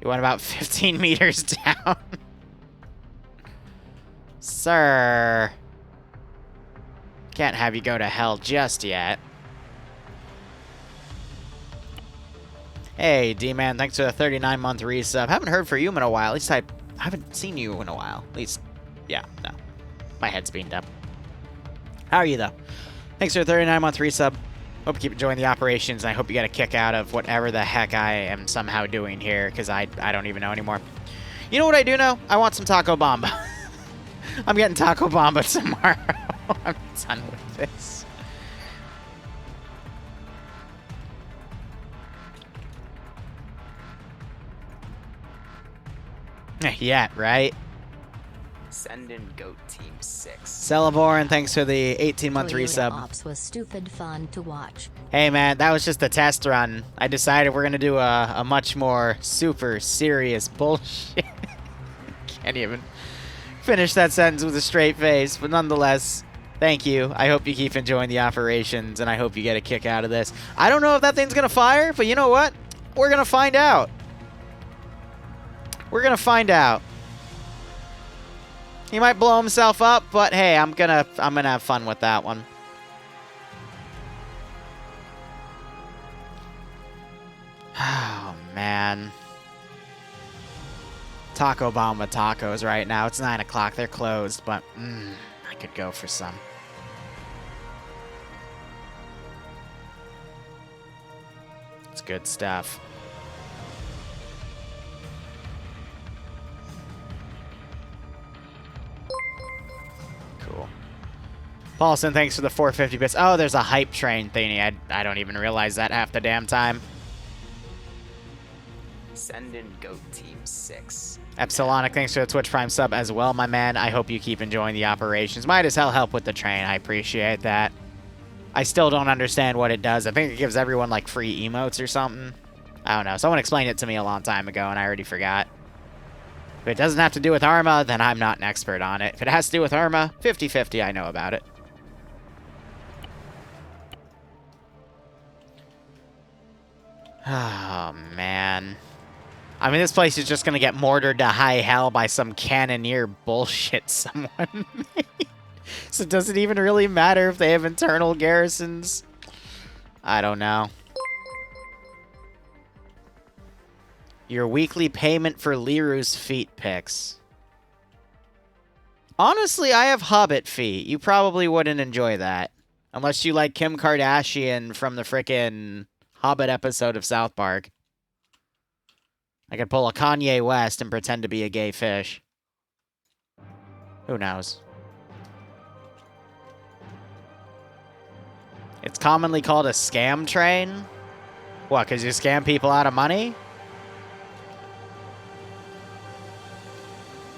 You went about 15 meters down. Sir. Can't have you go to hell just yet. Hey, D-Man, thanks for the 39-month resub. Haven't heard from you in a while. At least I haven't seen you in a while. At least, yeah, no. My head's beamed up. How are you, though? Thanks for the 39-month resub. Hope you keep enjoying the operations, and I hope you get a kick out of whatever the heck I am somehow doing here, because I don't even know anymore. You know what I do know? I want some Taco Bomba. I'm getting Taco Bomba tomorrow. I'm done with this. Yeah, right? Send in Goat Team 6. Celeborn, thanks for the 18-month Toyota resub. Ops was stupid fun to watch. Hey, man, that was just a test run. I decided we're going to do a much more super serious bullshit. Can't even finish that sentence with a straight face, but nonetheless, thank you. I hope you keep enjoying the operations, and I hope you get a kick out of this. I don't know if that thing's going to fire, but you know what? We're going to find out. We're gonna find out. He might blow himself up, but hey, I'm gonna have fun with that one. Oh man. Taco Bomba tacos right now. It's 9 o'clock. They're closed, but I could go for some. It's good stuff. Cool. Paulson, thanks for the 450 bits. Oh, there's a hype train thingy. I don't even realize that half the damn time. Send in Goat Team 6. Epsilonic, thanks for the Twitch Prime sub as well, my man. I hope you keep enjoying the operations. Might as hell help with the train. I appreciate that. I still don't understand what it does. I think it gives everyone, like, free emotes or something. I don't know. Someone explained it to me a long time ago, and I already forgot. If it doesn't have to do with Arma, then I'm not an expert on it. If it has to do with Arma, 50-50, I know about it. Oh, man. I mean, this place is just going to get mortared to high hell by some cannoneer bullshit someone made. So it doesn't even really matter if they have internal garrisons. I don't know. Your weekly payment for Liru's feet pics. Honestly, I have Hobbit feet. You probably wouldn't enjoy that. Unless you like Kim Kardashian from the frickin' Hobbit episode of South Park. I could pull a Kanye West and pretend to be a gay fish. Who knows? It's commonly called a scam train? What, because you scam people out of money?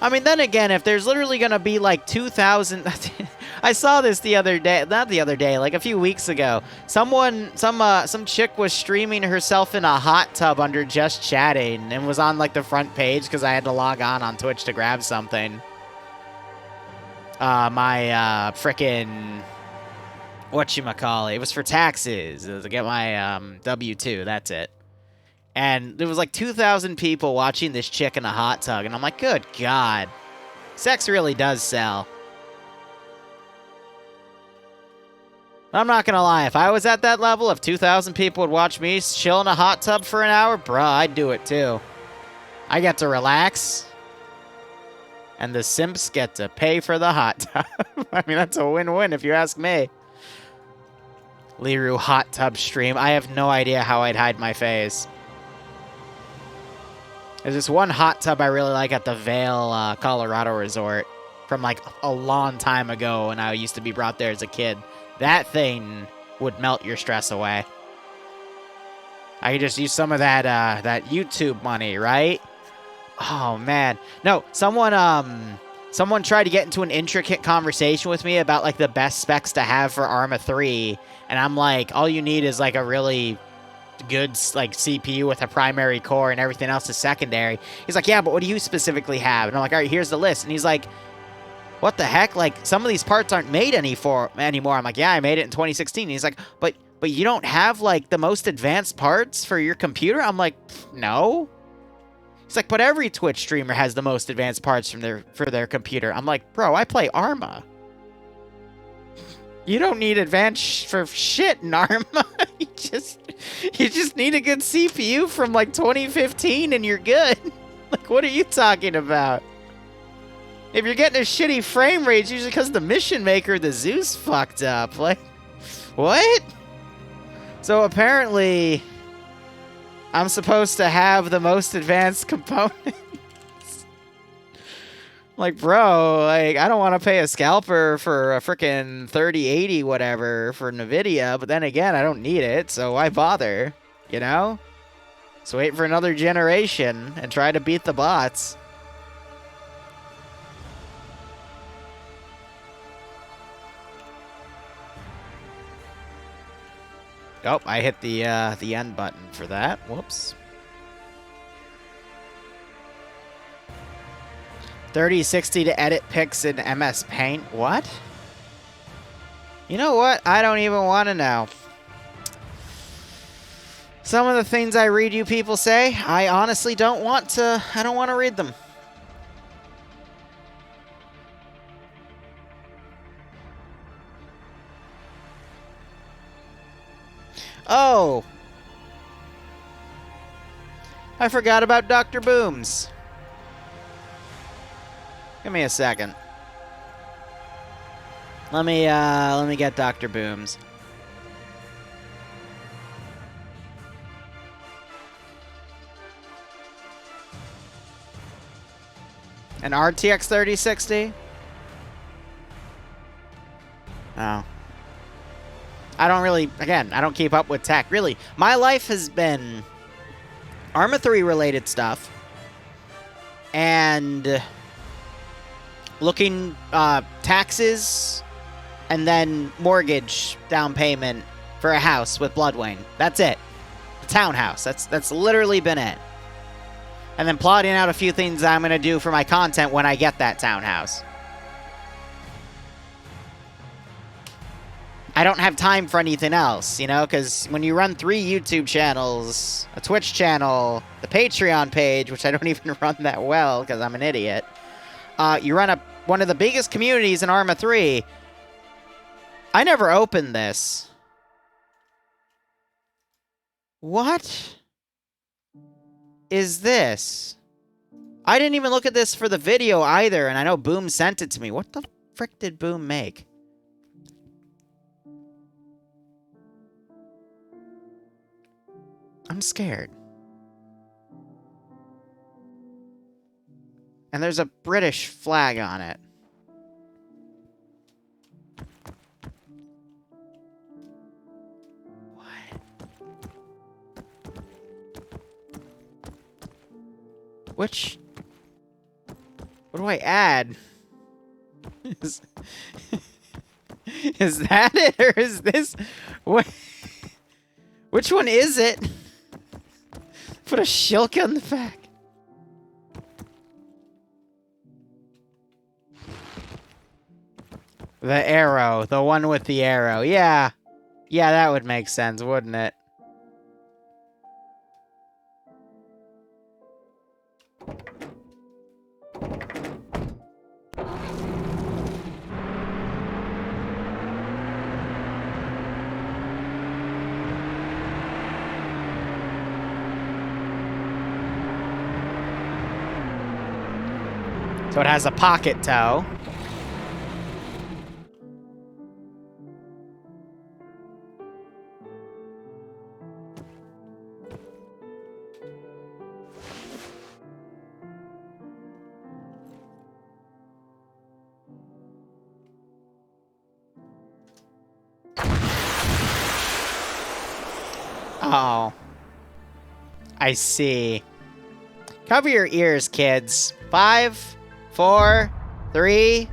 I mean, then again, if there's literally going to be like 2,000... I saw this the other day, not the other day, like a few weeks ago. Some chick was streaming herself in a hot tub under just chatting and was on like the front page because I had to log on Twitch to grab something. My frickin' whatchamacallit, it was for taxes. It was to get my W-2, that's it. And there was like 2,000 people watching this chick in a hot tub, and I'm like, good God. Sex really does sell. I'm not gonna lie, if I was at that level, if 2,000 people would watch me chill in a hot tub for an hour, bruh, I'd do it too. I get to relax, and the simps get to pay for the hot tub. I mean, that's a win-win if you ask me. Liru hot tub stream. I have no idea how I'd hide my face. There's this one hot tub I really like at the Vail, Colorado resort from like a long time ago when I used to be brought there as a kid. That thing would melt your stress away. I could just use some of that that YouTube money, right? Oh man, no. Someone tried to get into an intricate conversation with me about like the best specs to have for Arma 3, and I'm like, all you need is like a really good like CPU with a primary core and everything else is secondary. He's like, yeah, but what do you specifically have? And I'm like, all right, here's the list. And he's like, what the heck? Like, some of these parts aren't made anymore. I'm like, yeah, I made it in 2016. And he's like, but you don't have like the most advanced parts for your computer? I'm like, no. He's like, but every Twitch streamer has the most advanced parts for their computer. I'm like, bro, I play Arma. You don't need advanced for shit, Narma. you just need a good CPU from like 2015 and you're good. Like, what are you talking about? If you're getting a shitty frame rate, it's usually because the mission maker, the Zeus, fucked up. Like, what? So apparently, I'm supposed to have the most advanced components. Like, bro, like, I don't want to pay a scalper for a frickin' 3080 whatever for NVIDIA, but then again, I don't need it, so why bother? You know? So wait for another generation and try to beat the bots. Oh, I hit the end button for that. Whoops. 3060 to edit pics in MS Paint. What? You know what? I don't even want to know. Some of the things I read you people say, I honestly don't want to. I don't want to read them. Oh! I forgot about Dr. Booms. Give me a second. Let me get Dr. Booms. An RTX 3060? Oh. I don't really, again, I don't keep up with tech. Really, my life has been Arma 3 related stuff. And looking, taxes, and then mortgage down payment for a house with Bloodwing. That's it. A townhouse. That's literally been it. And then plotting out a few things I'm going to do for my content when I get that townhouse. I don't have time for anything else, you know, because when you run 3 YouTube channels, a Twitch channel, the Patreon page, which I don't even run that well because I'm an idiot, you run one of the biggest communities in Arma 3. I never opened this. What is this? I didn't even look at this for the video either, and I know Boom sent it to me. What the frick did Boom make? I'm scared. And there's a British flag on it. What do I add? Is that it, or is this? What? Which one is it? Put a shilk on the back. The arrow, the one with the arrow. Yeah, that would make sense, wouldn't it? So it has a pocket toe. Oh. I see. Cover your ears, kids. 5, 4, 3,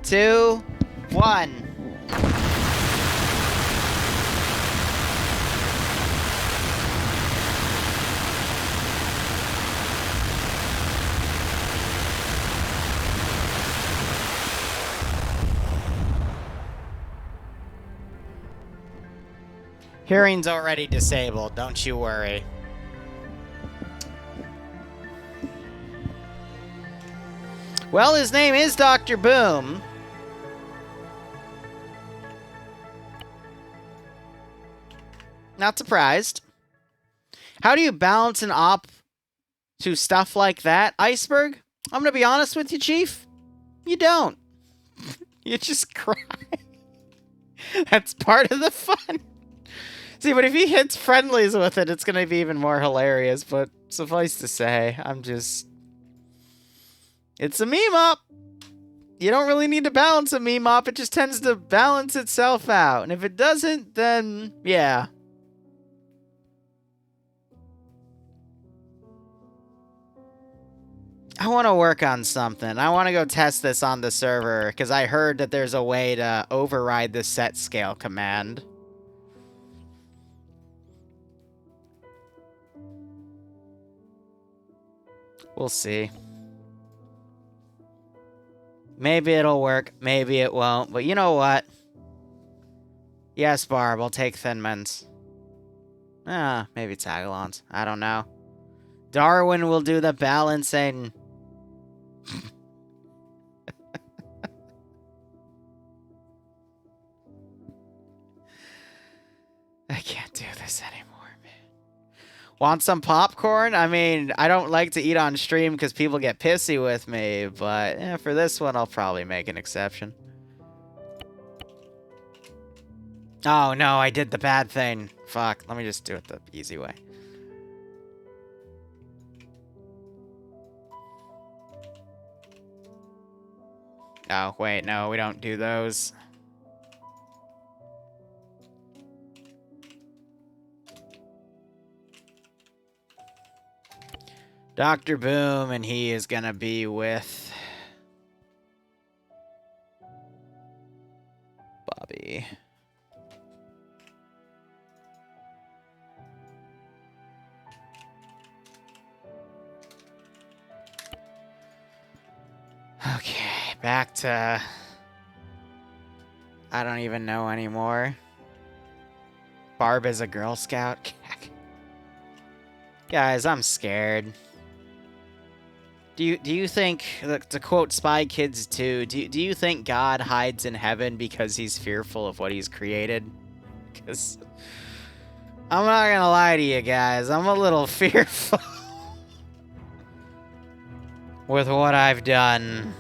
2, 1. Hearing's already disabled, don't you worry. Well, his name is Dr. Boom. Not surprised. How do you balance an op to stuff like that, Iceberg? I'm going to be honest with you, Chief. You don't. You just cry. That's part of the fun. See, but if he hits friendlies with it, it's going to be even more hilarious. But suffice to say, it's a meme up. You don't really need to balance a meme up. It just tends to balance itself out. And if it doesn't, then yeah. I want to work on something. I want to go test this on the server because I heard that there's a way to override the set scale command. We'll see. Maybe it'll work, maybe it won't, but you know what? Yes, Barb, I'll take Thin Mints. Maybe Tagalongs. I don't know. Darwin will do the balancing. I can't do this anymore, man. Want some popcorn? I mean, I don't like to eat on stream because people get pissy with me, but for this one, I'll probably make an exception. Oh, no, I did the bad thing. Fuck, let me just do it the easy way. Oh, wait, no, we don't do those. Dr. Boom, and he is gonna be with Bobby. Okay, back to... I don't even know anymore. Barb is a Girl Scout. Guys, I'm scared. Do you think, to quote Spy Kids 2, do you think God hides in heaven because he's fearful of what he's created? Because I'm not gonna lie to you guys, I'm a little fearful with what I've done.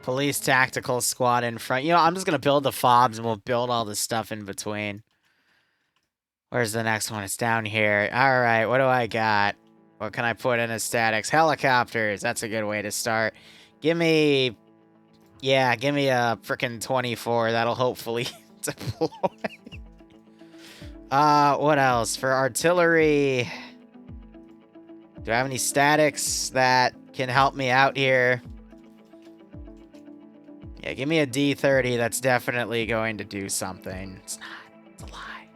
Police tactical squad in front. You know, I'm just going to build the fobs and we'll build all the stuff in between. Where's the next one? It's down here. All right, what do I got? What can I put in as statics? Helicopters. That's a good way to start. Give me a frickin' 24. That'll hopefully deploy. What else? For artillery, do I have any statics that can help me out here? Yeah, give me a D30. That's definitely going to do something. It's not. It's a lie.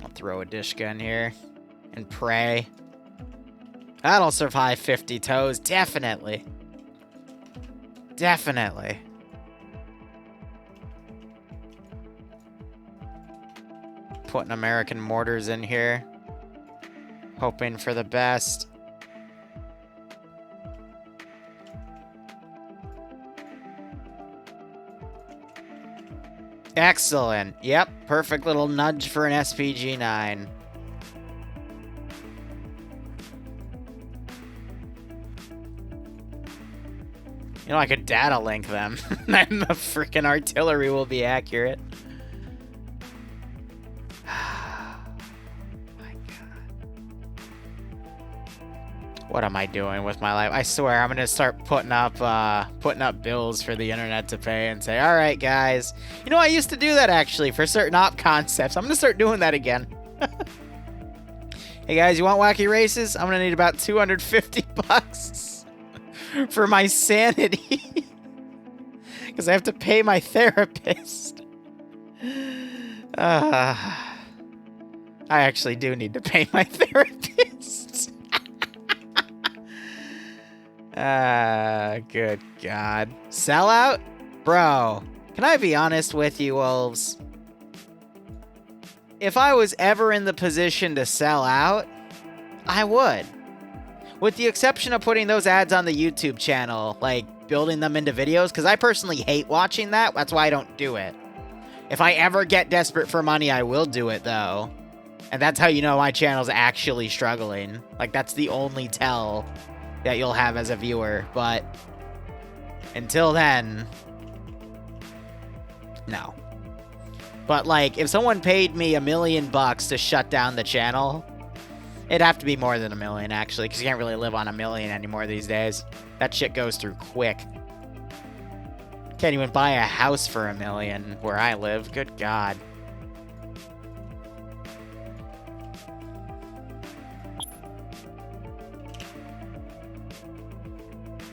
I'll throw a dish gun here and pray. That'll survive 50 toes. Definitely. Definitely. Putting American mortars in here. Hoping for the best. Excellent. Yep, perfect little nudge for an SPG-9. You know, I could data link them, and the freaking artillery will be accurate. What am I doing with my life? I swear, I'm gonna start putting up bills for the internet to pay and say, all right, guys. You know, I used to do that, actually, for certain op concepts. I'm gonna start doing that again. Hey, guys, you want wacky races? I'm gonna need about 250 bucks for my sanity. Because I have to pay my therapist. I actually do need to pay my therapist. Good God. Sellout? Bro, Can I be honest with you, Wolves? If I was ever in the position to sell out, I would. With the exception of putting those ads on the YouTube channel, like building them into videos, because I personally hate watching that. That's why I don't do it. If I ever get desperate for money, I will do it, though. And that's how you know my channel's actually struggling. Like, that's the only tell that you'll have as a viewer. But until then, no. But, like, if someone paid me $1 million to shut down the channel, it'd have to be more than $1 million, actually, because you can't really live on $1 million anymore these days. That shit goes through quick. Can't even buy a house for $1 million where I live. Good God.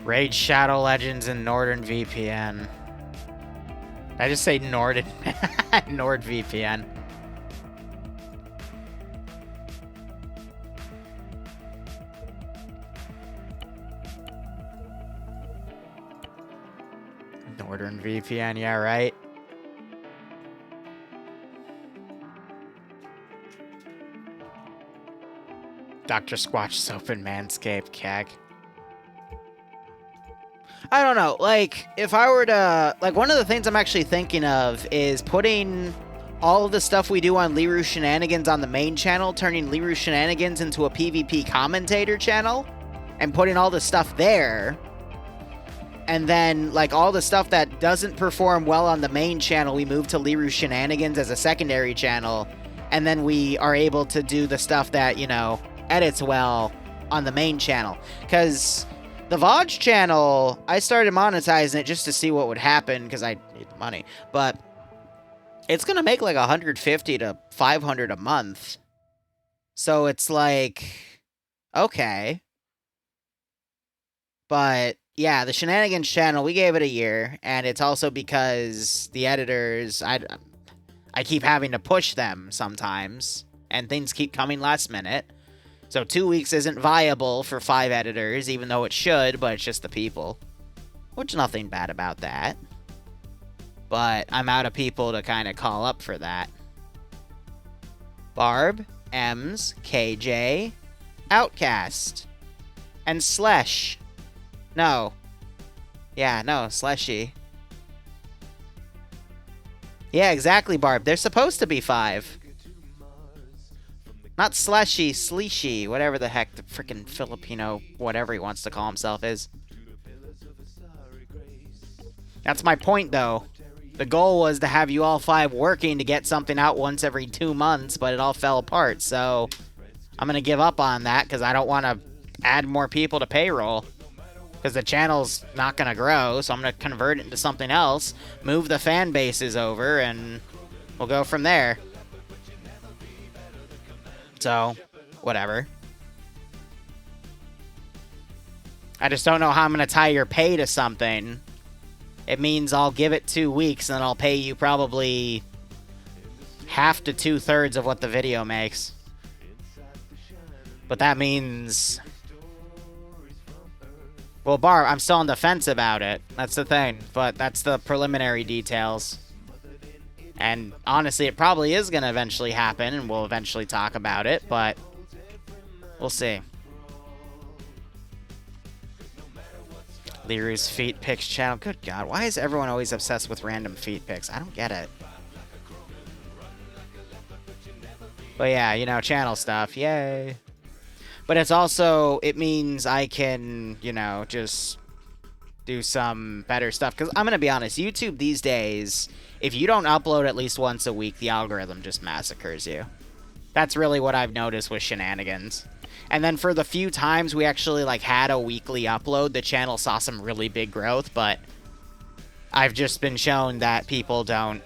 Raid Shadow Legends and Northern VPN. I just say Nord NordVPN. Northern VPN, yeah, right. Dr. Squatch Soap and Manscaped, keg. I don't know, like, if I were to, like, one of the things I'm actually thinking of is putting all of the stuff we do on Liru Shenanigans on the main channel, turning Liru Shenanigans into a PvP commentator channel, and putting all the stuff there. And then, like, all the stuff that doesn't perform well on the main channel, we move to Liru Shenanigans as a secondary channel. And then we are able to do the stuff that, you know, edits well on the main channel. Because the VODS channel, I started monetizing it just to see what would happen, because I need the money. But it's going to make like 150 to 500 a month. So it's like, okay. But yeah, the Shenanigans channel, we gave it a year, and it's also because the editors, I keep having to push them sometimes, and things keep coming last minute. So 2 weeks isn't viable for 5 editors, even though it should, but it's just the people. Which, nothing bad about that. But I'm out of people to kind of call up for that. Barb, Ems, KJ, Outcast, and Slesh. No. Yeah, no, Sleshy. Yeah, exactly, Barb. They're supposed to be 5. Not Slushy, Sleeshy, whatever the heck the freaking Filipino, whatever he wants to call himself is. That's my point, though. The goal was to have you all 5 working to get something out once every 2 months, but it all fell apart, so I'm going to give up on that because I don't want to add more people to payroll. Because the channel's not going to grow, so I'm going to convert it into something else, move the fan bases over, and we'll go from there. So, whatever. I just don't know how I'm going to tie your pay to something. It means I'll give it 2 weeks, and then I'll pay you probably half to 2/3 of what the video makes. But that means... Well, Barb, I'm still on the fence about it. That's the thing. But that's the preliminary details. And honestly, it probably is going to eventually happen, and we'll eventually talk about it, but we'll see. Liru's feet pics channel. Good God, why is everyone always obsessed with random feet pics? I don't get it. But yeah, you know, channel stuff. Yay. But it's also, it means I can, you know, just do some better stuff. Because I'm going to be honest, YouTube these days, if you don't upload at least once a week, the algorithm just massacres you. That's really what I've noticed with Shenanigans. And then for the few times we actually, like, had a weekly upload, the channel saw some really big growth. But I've just been shown that people don't...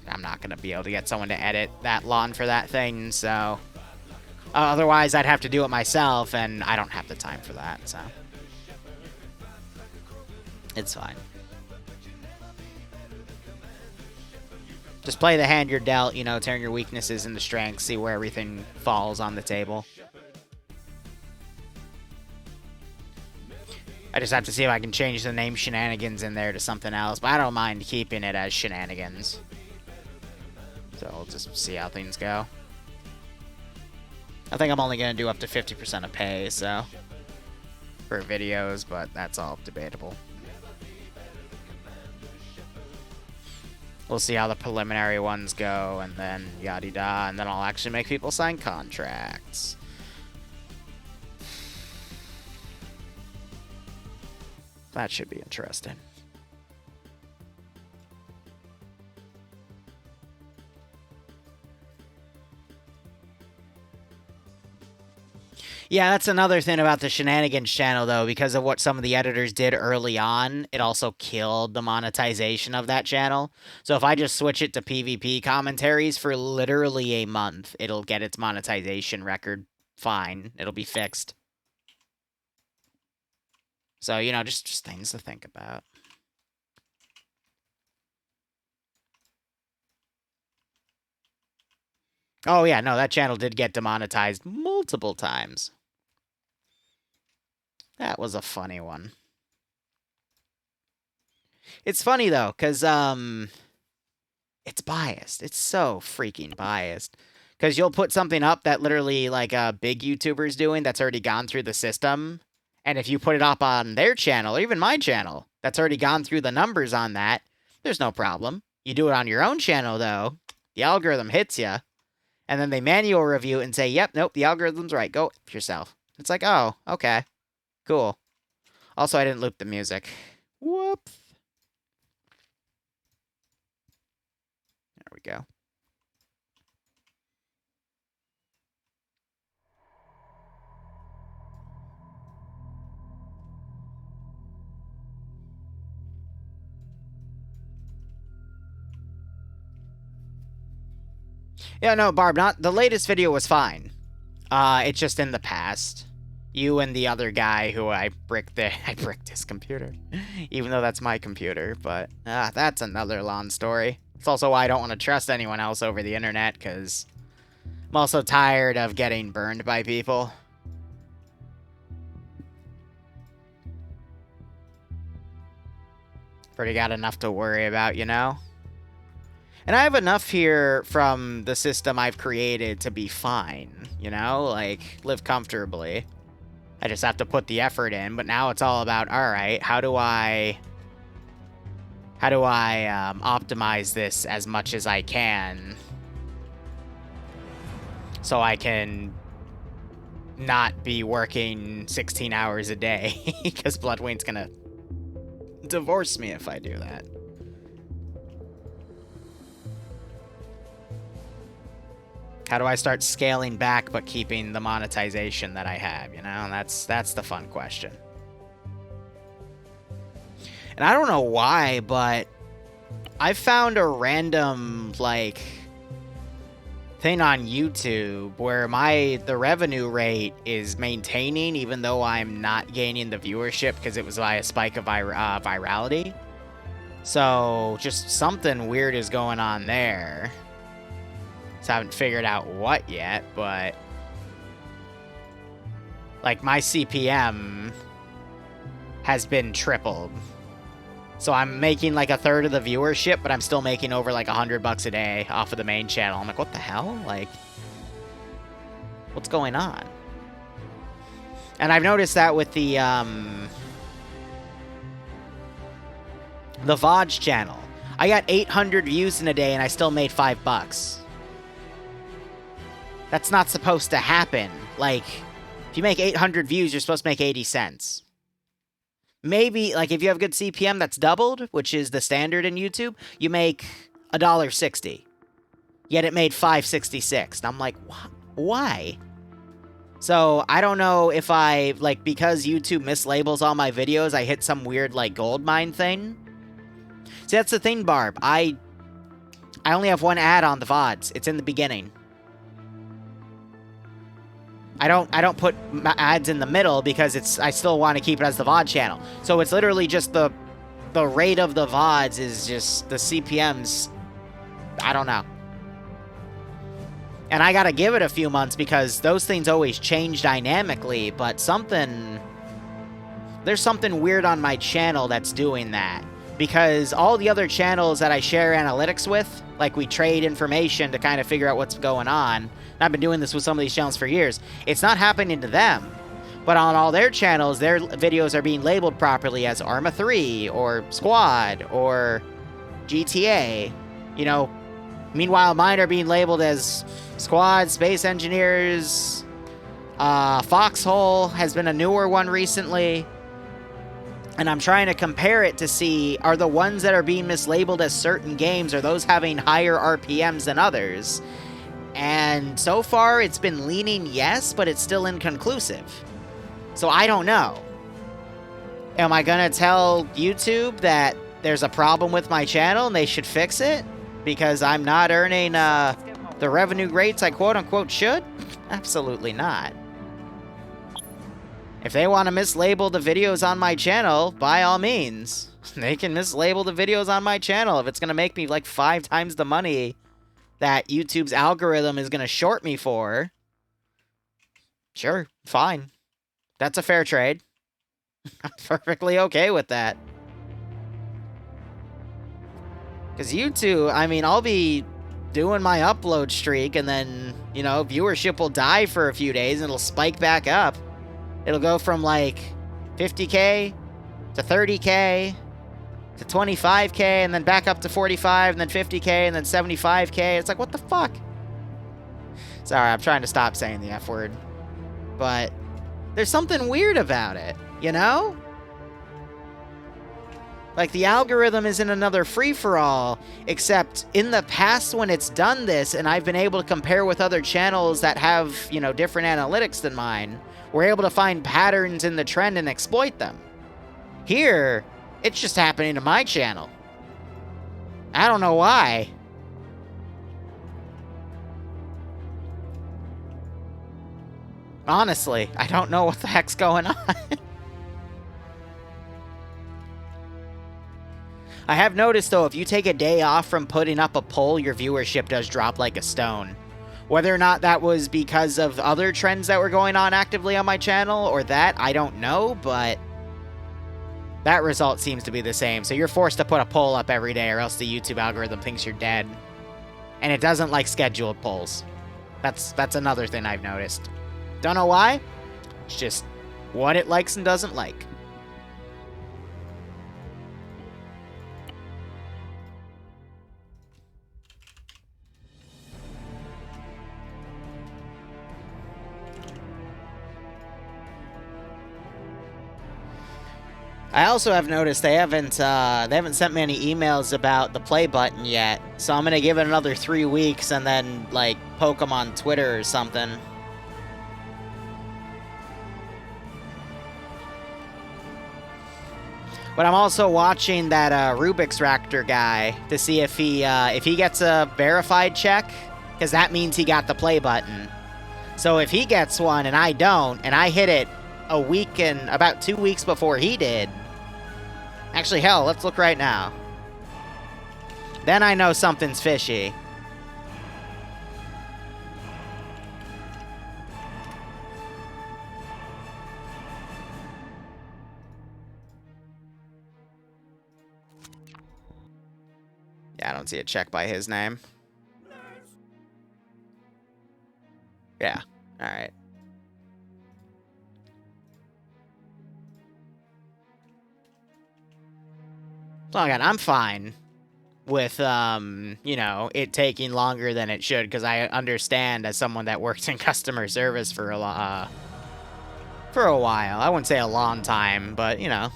I'm not going to be able to get someone to edit that long for that thing, so... otherwise, I'd have to do it myself, and I don't have the time for that, so... It's fine. Just play the hand you're dealt, you know, turn your weaknesses into strengths, see where everything falls on the table. I just have to see if I can change the name Shenanigans in there to something else, but I don't mind keeping it as Shenanigans. So we'll just see how things go. I think I'm only going to do up to 50% of pay, so... for videos, but that's all debatable. We'll see how the preliminary ones go, and then yada-da, and then I'll actually make people sign contracts. That should be interesting. Yeah, that's another thing about the Shenanigans channel, though. Because of what some of the editors did early on, it also killed the monetization of that channel. So if I just switch it to PvP commentaries for literally a month, it'll get its monetization record fine. It'll be fixed. So, you know, just things to think about. Oh, yeah, no, that channel did get demonetized multiple times. That was a funny one. It's funny, though, because, it's biased. It's so freaking biased. Because you'll put something up that literally, like, a big YouTuber's doing that's already gone through the system. And if you put it up on their channel, or even my channel, that's already gone through the numbers on that, there's no problem. You do it on your own channel, though, the algorithm hits you. And then they manual review and say, yep, nope, the algorithm's right. Go F yourself. It's like, oh, okay. Cool. Also, I didn't loop the music. Whoops. There we go. Yeah, no, Barb, not the latest video was fine. It's just in the past. You and the other guy who I bricked his computer. Even though that's my computer, but that's another long story. It's also why I don't want to trust anyone else over the internet, because I'm also tired of getting burned by people. Pretty got enough to worry about, you know? And I have enough here from the system I've created to be fine, you know? Like, live comfortably. I just have to put the effort in, but now it's all about, alright, how do I optimize this as much as I can so I can not be working 16 hours a day, because Bloodwing's gonna divorce me if I do that. How do I start scaling back but keeping the monetization that I have, you know? And that's the fun question. And I don't know why, but I found a random, like, thing on YouTube where the revenue rate is maintaining even though I'm not gaining the viewership because it was by a spike of virality. So, just something weird is going on there. So I haven't figured out what yet, but like my CPM has been tripled. So I'm making like a third of the viewership, but I'm still making over like $100 a day off of the main channel. I'm like, what the hell? Like, what's going on? And I've noticed that with the VODS channel. I got 800 views in a day and I still made $5. That's not supposed to happen. Like, if you make 800 views, you're supposed to make 80 cents. Maybe, like, if you have good CPM that's doubled, which is the standard in YouTube, you make $1.60. Yet it made $5.66. And I'm like, why? So, I don't know if I, like, because YouTube mislabels all my videos, I hit some weird, like, gold mine thing. See, that's the thing, Barb. I only have one ad on the VODs. It's in the beginning. I don't put ads in the middle because I still want to keep it as the VOD channel. So it's literally just the rate of the VODs is just the CPMs. I don't know. And I gotta give it a few months because those things always change dynamically, but something there's something weird on my channel that's doing that. Because all the other channels that I share analytics with, like we trade information to kind of figure out what's going on, and I've been doing this with some of these channels for years, it's not happening to them. But on all their channels, their videos are being labeled properly as Arma 3, or Squad, or GTA, you know. Meanwhile, mine are being labeled as Squad, Space Engineers, Foxhole has been a newer one recently. And I'm trying to compare it to see, are the ones that are being mislabeled as certain games, are those having higher RPMs than others? And so far, it's been leaning yes, but it's still inconclusive. So I don't know. Am I gonna tell YouTube that there's a problem with my channel and they should fix it? Because I'm not earning the revenue rates I quote-unquote should? Absolutely not. If they want to mislabel the videos on my channel, by all means. They can mislabel the videos on my channel if it's going to make me like 5 times the money that YouTube's algorithm is going to short me for. Sure, fine. That's a fair trade. I'm perfectly okay with that. Because YouTube, I mean, I'll be doing my upload streak and then, you know, viewership will die for a few days and it'll spike back up. It'll go from like 50K to 30K to 25K and then back up to 45 and then 50K and then 75K. It's like, what the fuck? Sorry, I'm trying to stop saying the F word. But there's something weird about it, you know? Like, the algorithm is in another free-for-all, except in the past when it's done this, and I've been able to compare with other channels that have, you know, different analytics than mine, we're able to find patterns in the trend and exploit them. Here, it's just happening to my channel. I don't know why. Honestly, I don't know what the heck's going on. I have noticed, though, if you take a day off from putting up a poll, your viewership does drop like a stone. Whether or not that was because of other trends that were going on actively on my channel or that, I don't know, but that result seems to be the same. So you're forced to put a poll up every day or else the YouTube algorithm thinks you're dead. And it doesn't like scheduled polls. That's another thing I've noticed. Don't know why. It's just what it likes and doesn't like. I also have noticed they haven't sent me any emails about the play button yet, so I'm gonna give it another 3 weeks and then like poke them on Twitter or something. But I'm also watching that Rubik's Raptor guy to see if he gets a verified check, because that means he got the play button. So if he gets one and I don't, and I hit it a week and about 2 weeks before he did. Actually, hell, let's look right now. Then I know something's fishy. Yeah, I don't see a check by his name. Yeah, alright. So again, I'm fine with, you know, it taking longer than it should, because I understand as someone that works in customer service for a while. I wouldn't say a long time, but, you know,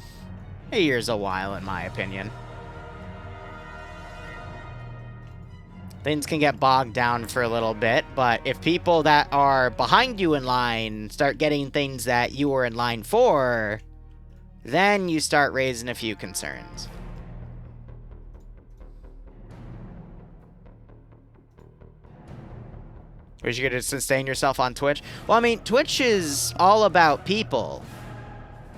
a year's a while in my opinion. Things can get bogged down for a little bit, but if people that are behind you in line start getting things that you were in line for, then you start raising a few concerns. Wish you could sustain yourself on Twitch? Well, I mean, Twitch is all about people.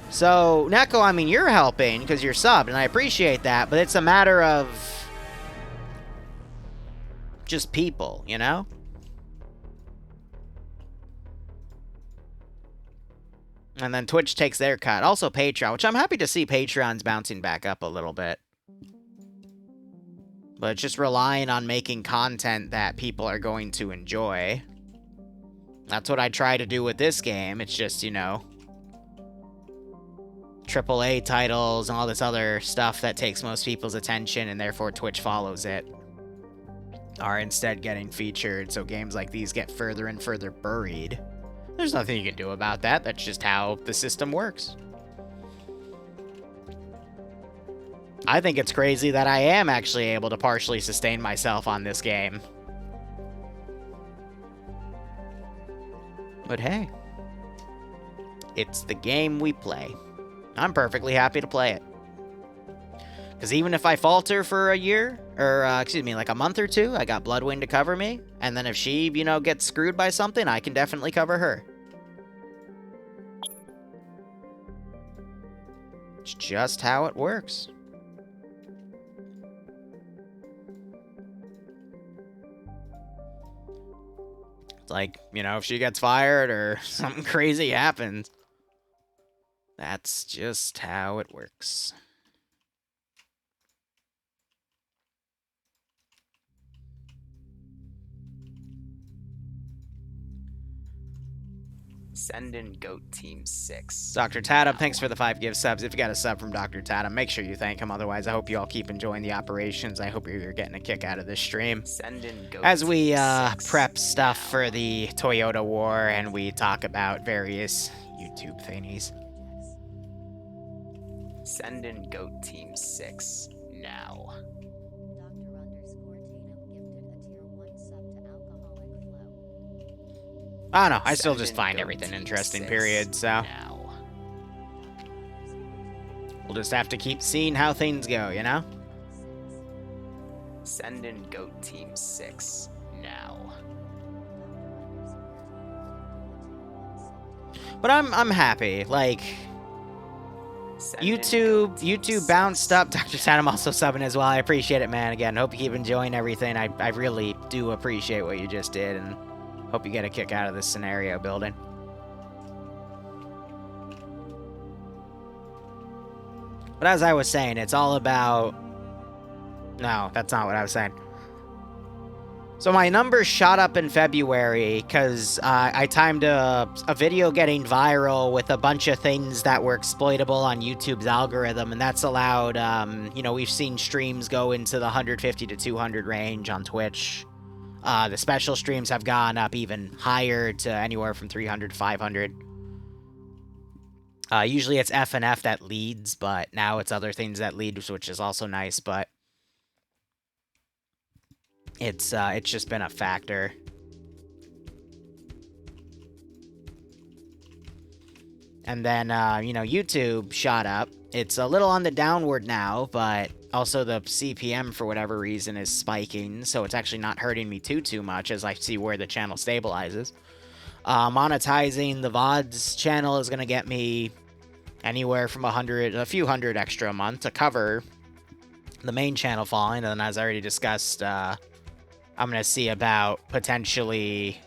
So, Neko, I mean, you're helping because you're subbed, and I appreciate that, but it's a matter of just people, you know? And then Twitch takes their cut. Also Patreon, which I'm happy to see Patreon's bouncing back up a little bit. But just relying on making content that people are going to enjoy. That's what I try to do with this game. It's just, you know, AAA titles and all this other stuff that takes most people's attention and therefore Twitch follows it are instead getting featured, so games like these get further and further buried. There's nothing you can do about that. That's just how the system works. I think it's crazy that I am actually able to partially sustain myself on this game. But hey, it's the game we play. I'm perfectly happy to play it. Because even if I falter for a year, or, excuse me, like a month or two, I got Bloodwing to cover me. And then if she, you know, gets screwed by something, I can definitely cover her. It's just how it works. It's like, you know, if she gets fired or something crazy happens, that's just how it works. Send in Goat Team 6. Dr. Tatum, thanks for the 5 gift subs. If you got a sub from Dr. Tatum, make sure you thank him. Otherwise, I hope you all keep enjoying the operations. I hope you're getting a kick out of this stream. Send in Goat As we Team 6 prep stuff now. for the Toyota war and we talk about various YouTube thingies. Send in Goat Team 6 now. I don't know. I still Send just in find Goat everything Team interesting, 6 period. So now. we'll just have to keep seeing how things go, you know? Send in Goat Team 6 now. But I'm happy. Like, Send in Goat Team YouTube bounced 6 up. Dr. Tatum now. also subbing as well. I appreciate it, man. Again, hope you keep enjoying everything. I really do appreciate what you just did, and hope you get a kick out of this scenario building. But as I was saying, it's all about... No, that's not what I was saying. So my numbers shot up in February because I timed a video getting viral with a bunch of things that were exploitable on YouTube's algorithm, and that's allowed, you know, we've seen streams go into the 150 to 200 range on Twitch. The special streams have gone up even higher to anywhere from 300 to 500. Usually it's F and F that leads, but now it's other things that lead, which is also nice, but it's just been a factor. And then, you know, YouTube shot up. It's a little on the downward now, but also the CPM, for whatever reason, is spiking, so it's actually not hurting me too much as I see where the channel stabilizes. Monetizing the VODs channel is going to get me anywhere from a few hundred extra a month to cover the main channel falling, and then as I already discussed, I'm going to see about potentially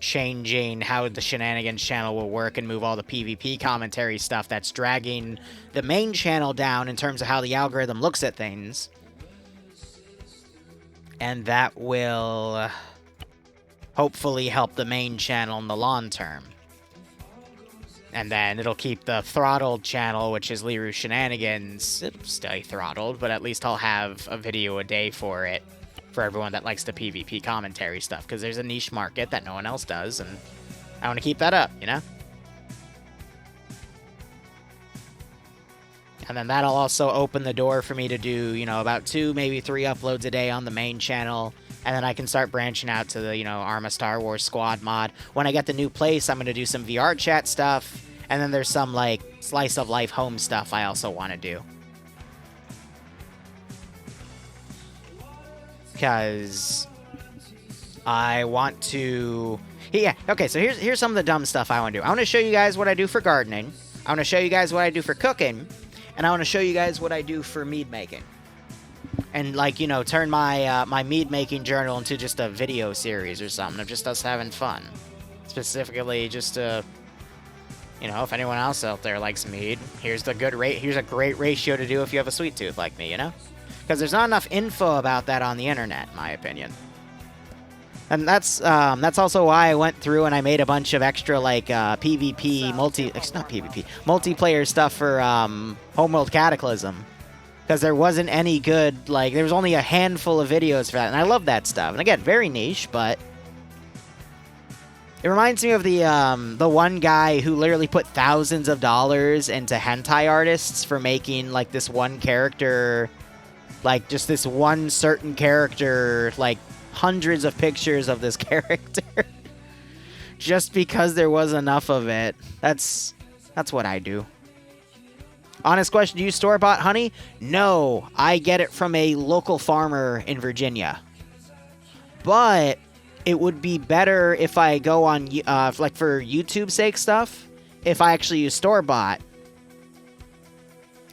changing how the Shenanigans channel will work and move all the PvP commentary stuff that's dragging the main channel down in terms of how the algorithm looks at things. And that will hopefully help the main channel in the long term. And then it'll keep the throttled channel, which is Liru Shenanigans, it'll stay throttled, but at least I'll have a video a day for it. For everyone that likes the PvP commentary stuff, because there's a niche market that no one else does, and I want to keep that up, you know? And then that'll also open the door for me to do, you know, about 2, maybe 3 uploads a day on the main channel, and then I can start branching out to the, you know, Arma Star Wars Squad mod. When I get the new place, I'm going to do some VR chat stuff, and then there's some, like, slice of life home stuff I also want to do. Because I want to... Yeah, okay, so here's some of the dumb stuff I want to do. I want to show you guys what I do for gardening. I want to show you guys what I do for cooking. And I want to show you guys what I do for mead making. And, like, you know, turn my my mead making journal into just a video series or something of just us having fun. Specifically, just to you know, if anyone else out there likes mead, here's a great ratio to do if you have a sweet tooth like me, you know? Because there's not enough info about that on the internet, in my opinion. And that's also why I went through and I made a bunch of extra, like, PvP, multiplayer stuff for, Homeworld Cataclysm. Because there wasn't any good, like, there was only a handful of videos for that, and I love that stuff. And again, very niche, but it reminds me of the one guy who literally put thousands of dollars into hentai artists for making, like, this one character, like, just this one certain character, like, hundreds of pictures of this character. Just because there was enough of it. That's what I do. Honest question, do you store-bought honey? No, I get it from a local farmer in Virginia. But it would be better if I go on, like for YouTube's sake stuff, if I actually use store-bought.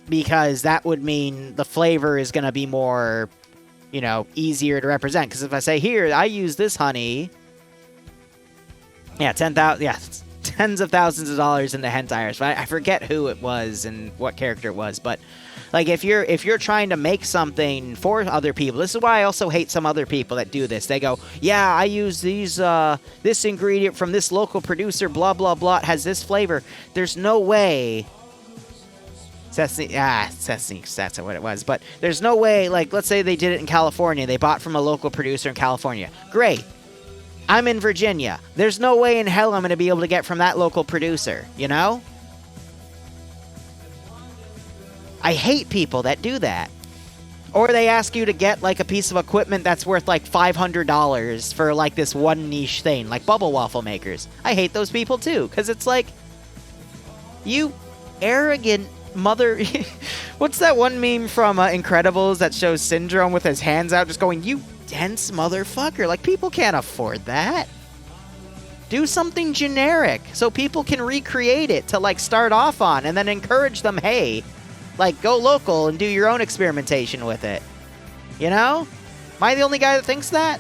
Because that would mean the flavor is going to be more, you know, easier to represent. Because if I say, here, I use this honey. Yeah, 10,000, yeah, tens of thousands of dollars into hentai. I forget who it was and what character it was, but like if you're trying to make something for other people, this is why I also hate some other people that do this. They go, yeah, I use these this ingredient from this local producer, blah blah blah, it has this flavor. There's no way. That's what it was. But there's no way. Like, let's say they did it in California. They bought from a local producer in California. Great. I'm in Virginia. There's no way in hell I'm going to be able to get from that local producer, you know? I hate people that do that. Or they ask you to get, like, a piece of equipment that's worth, like, $500 for, like, this one niche thing, like bubble waffle makers. I hate those people, too, because it's like, you arrogant mother... What's that one meme from Incredibles that shows Syndrome with his hands out just going, you dense motherfucker? Like, people can't afford that. Do something generic so people can recreate it to, like, start off on and then encourage them, hey, like, go local and do your own experimentation with it. You know? Am I the only guy that thinks that?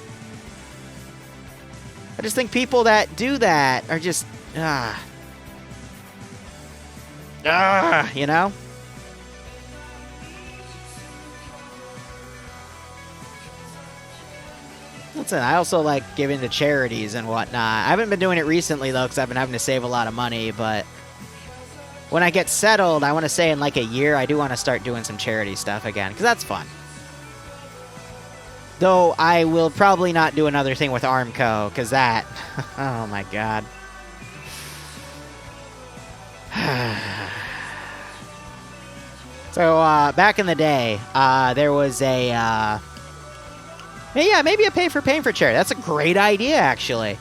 I just think people that do that are just, you know? Listen, I also like giving to charities and whatnot. I haven't been doing it recently, though, because I've been having to save a lot of money, but when I get settled, I want to say in like a year, I do want to start doing some charity stuff again, because that's fun. Though I will probably not do another thing with Armco, because that, oh my god. So, back in the day, there was a, yeah, maybe a pay for charity. That's a great idea, actually.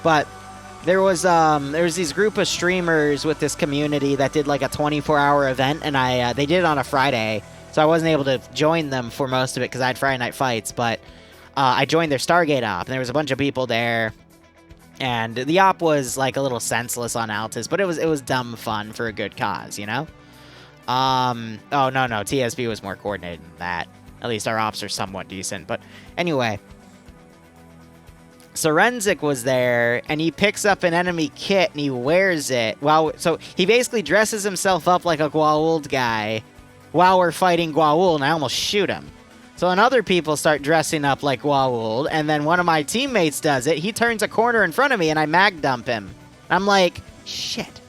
But there was these group of streamers with this community that did like a 24-hour event, and they did it on a Friday, so I wasn't able to join them for most of it because I had Friday night fights. But I joined their Stargate op, and there was a bunch of people there, and the op was like a little senseless on Altus, but it was dumb fun for a good cause, you know. Oh no, TSB was more coordinated than that. At least our ops are somewhat decent. But anyway, Sorenzik was there, and he picks up an enemy kit, and he wears it. So he basically dresses himself up like a Gwa'uld guy while we're fighting Gwa'uld, and I almost shoot him. So then other people start dressing up like Gwa'uld, and then one of my teammates does it. He turns a corner in front of me, and I mag dump him. And I'm like, shit.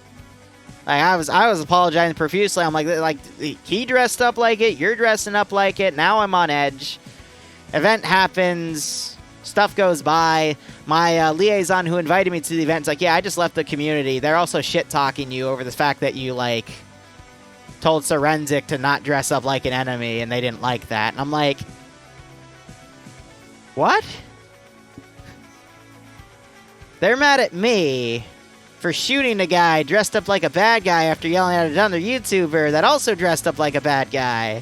Like, I was apologizing profusely. I'm like, he dressed up like it, you're dressing up like it, now I'm on edge. Event happens, stuff goes by. My liaison who invited me to the event is like, yeah, I just left the community. They're also shit-talking you over the fact that you, like, told Sorenzik to not dress up like an enemy, and they didn't like that. And I'm like, what? They're mad at me for shooting a guy dressed up like a bad guy after yelling at another YouTuber that also dressed up like a bad guy.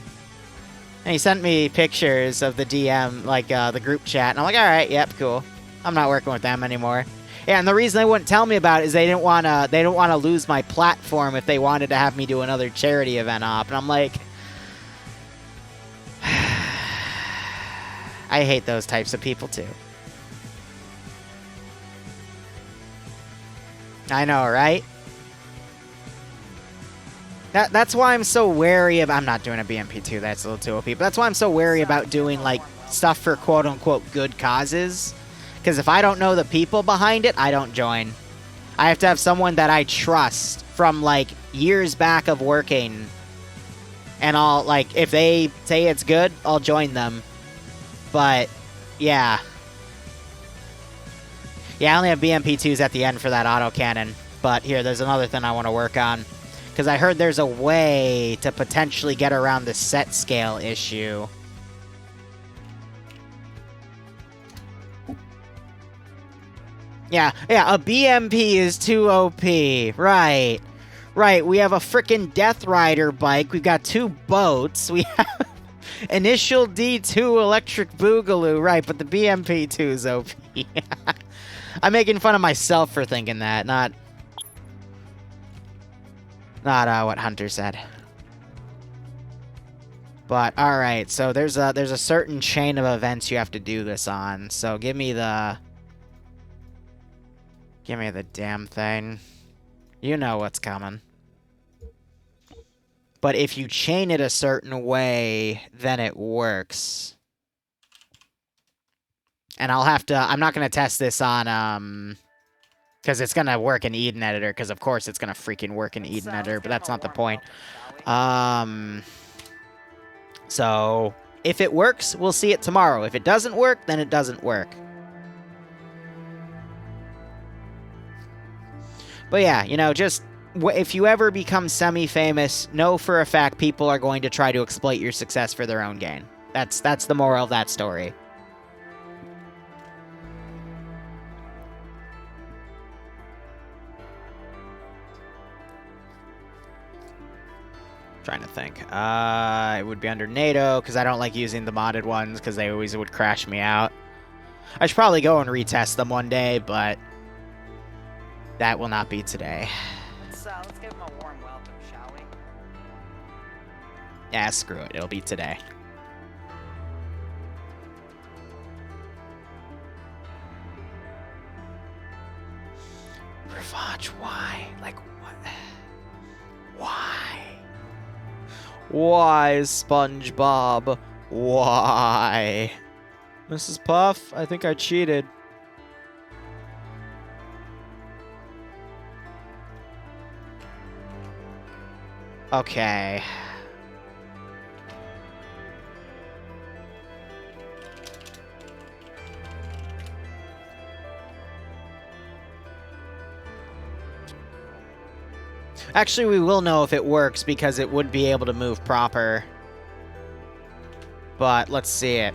And he sent me pictures of the DM, like, the group chat, and I'm like, alright, yep, cool. I'm not working with them anymore. Yeah, and the reason they wouldn't tell me about it is they didn't want to lose my platform if they wanted to have me do another charity event op. And I'm like, I hate those types of people too. I know, right? That's why I'm so wary of... I'm not doing a BMP2, that's a little too OP. But that's why I'm so wary about doing, like, stuff for quote-unquote good causes. Because if I don't know the people behind it, I don't join. I have to have someone that I trust from, like, years back of working. And I'll, like, if they say it's good, I'll join them. But, yeah. Yeah, I only have BMP2s at the end for that autocannon. But here, there's another thing I want to work on. Because I heard there's a way to potentially get around the set scale issue. Yeah, a BMP is too OP. Right. Right, we have a frickin' Death Rider bike. We've got 2 boats. We have Initial D2 Electric Boogaloo. Right, but the BMP2 is OP. I'm making fun of myself for thinking that, not what Hunter said. But all right, so there's a certain chain of events you have to do this on. So give me the damn thing. You know what's coming. But if you chain it a certain way, then it works. And I'll have to... I'm not going to test this on... Because it's going to work in Eden Editor, because of course it's going to freaking work in Eden Editor, but that's not the point. So, if it works, we'll see it tomorrow. If it doesn't work, then it doesn't work. But yeah, you know, just... If you ever become semi-famous, know for a fact people are going to try to exploit your success for their own gain. That's the moral of that story. Trying to think. It would be under NATO, because I don't like using the modded ones, because they always would crash me out. I should probably go and retest them one day, but that will not be today. Let's give him a warm welcome, shall we? Yeah, screw it. It'll be today. Revenge, why? Like, what? Why? Why, SpongeBob? Why? Mrs. Puff, I think I cheated. Okay. Actually, we will know if it works because it would be able to move proper. But let's see it.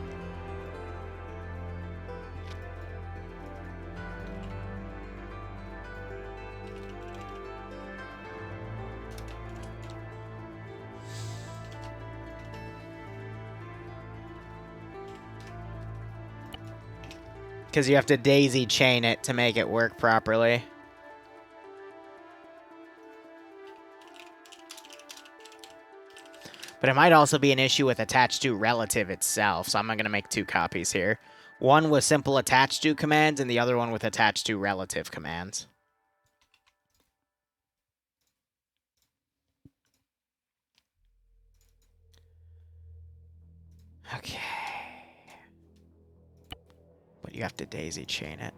Because you have to daisy chain it to make it work properly. But it might also be an issue with attached to relative itself, so I'm going to make 2 copies here. One with simple attached to commands, and the other one with attached to relative commands. Okay. But you have to daisy chain it.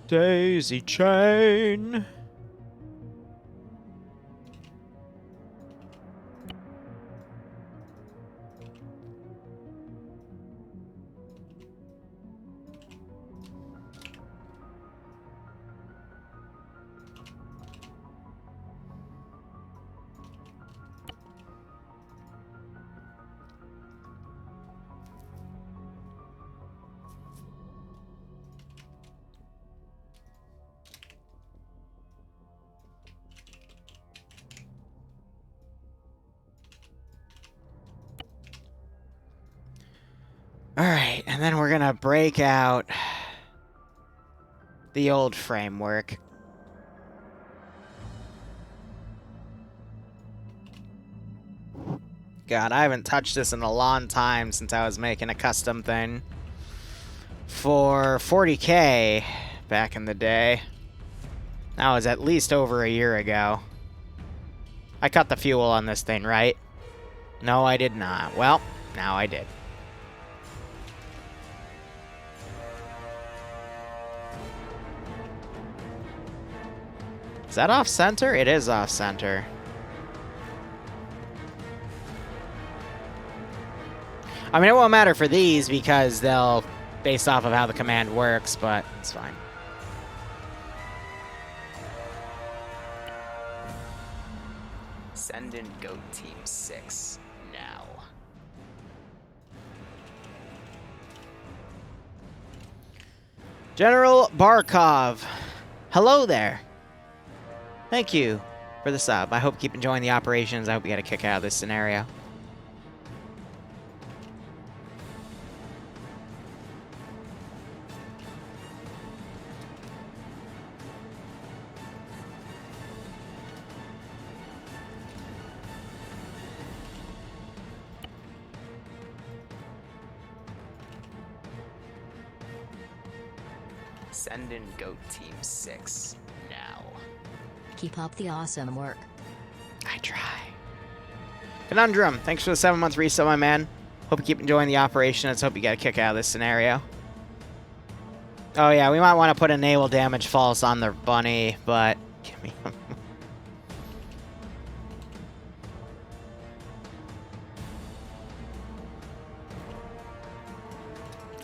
Daisy chain. Alright, and then we're gonna break out the old framework. God, I haven't touched this in a long time since I was making a custom thing for 40K back in the day. That was at least over a year ago. I cut the fuel on this thing, right? No, I did not. Well, now I did. Is that off-center? It is off-center. I mean, it won't matter for these because they'll, based off of how the command works, but it's fine. Send in Goat Team 6 now. General Barkov. Hello there. Thank you for the sub. I hope you keep enjoying the operations. I hope you get a kick out of this scenario. Send in Goat Team 6 now. Keep up the awesome work. I try. Conundrum, thanks for the 7-month resale, my man. Hope you keep enjoying the operation. Let's hope you get a kick out of this scenario. Oh yeah, we might want to put enable damage false on the bunny, but give me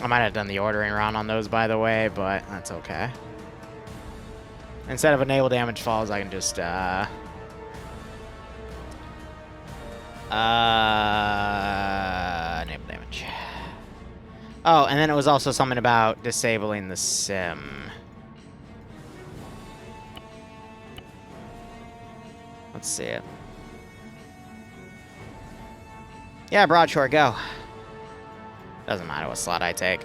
I might have done the ordering round on those, by the way, but that's okay. Instead of enable damage falls, I can just, enable damage. Oh, and then it was also something about disabling the sim. Let's see it. Yeah, Broadshore, go. Doesn't matter what slot I take.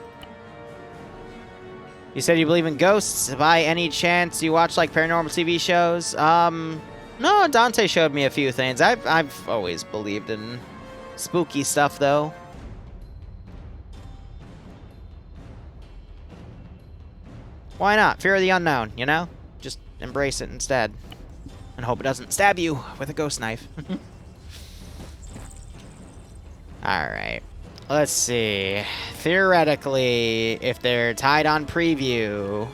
You said you believe in ghosts. By any chance you watch like paranormal TV shows? No, Dante showed me a few things. I've always believed in spooky stuff though. Why not? Fear of the unknown, you know? Just embrace it instead. And hope it doesn't stab you with a ghost knife. Alright. Let's see. Theoretically, if they're tied on preview...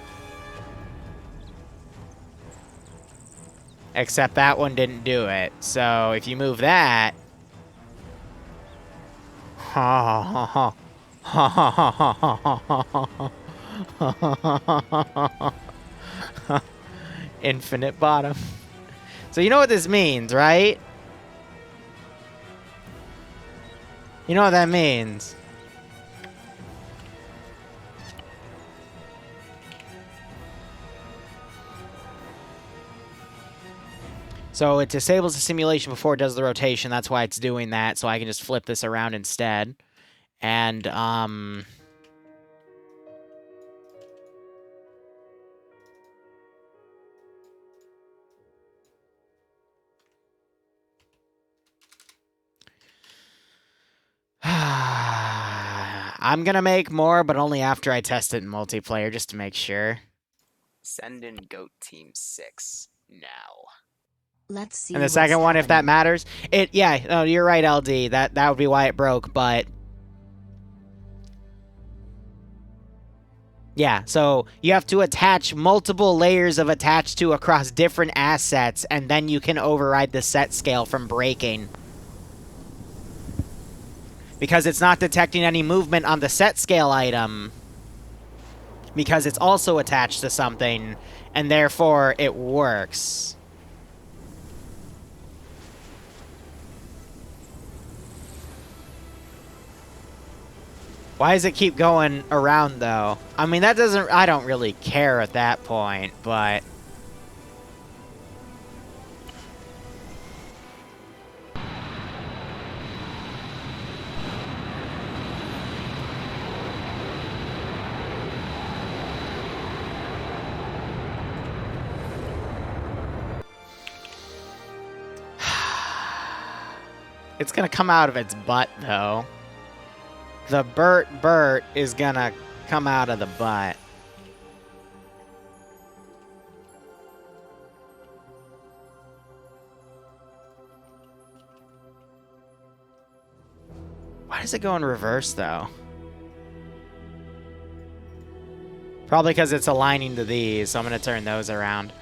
Except that one didn't do it. So, if you move that... Infinite bottom. So you know what this means, right? You know what that means. So it disables the simulation before it does the rotation. That's why it's doing that. So I can just flip this around instead. And, I'm gonna make more, but only after I test it in multiplayer, just to make sure. Send in Goat Team 6 now. Let's see. And the second one, if that matters. Yeah, no, you're right, LD. That would be why it broke, but... Yeah, so you have to attach multiple layers of attach to across different assets, and then you can override the set scale from breaking. Because it's not detecting any movement on the set scale item. Because it's also attached to something, and therefore it works. Why does it keep going around, though? I mean, that doesn't... I don't really care at that point, but... It's gonna come out of its butt, though. The Bert is gonna come out of the butt. Why does it go in reverse, though? Probably because it's aligning to these, so I'm going to turn those around.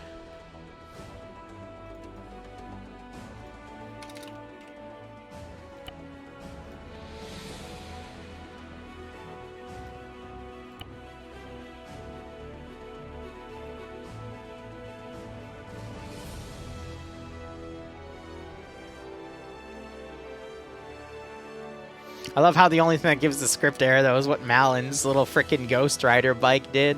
I love how the only thing that gives the script error, though, is what Malin's little frickin' Ghost Rider bike did.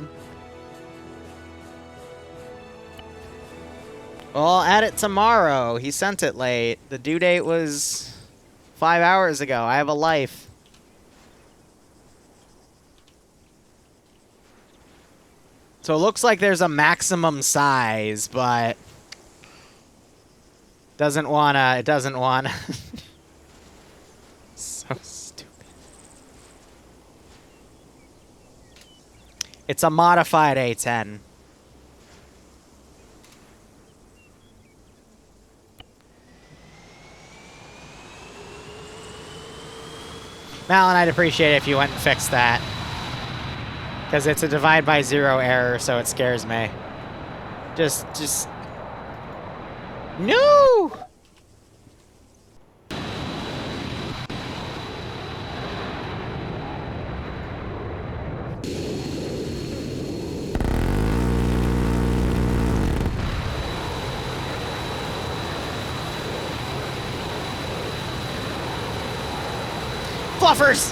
Well, I'll add it tomorrow. He sent it late. The due date was 5 hours ago. I have a life. So it looks like there's a maximum size, but... it doesn't wanna... So stupid. It's a modified A10. Malin, I'd appreciate it if you went and fixed that. Because it's a divide by zero error, so it scares me. Just... No! Fluffers!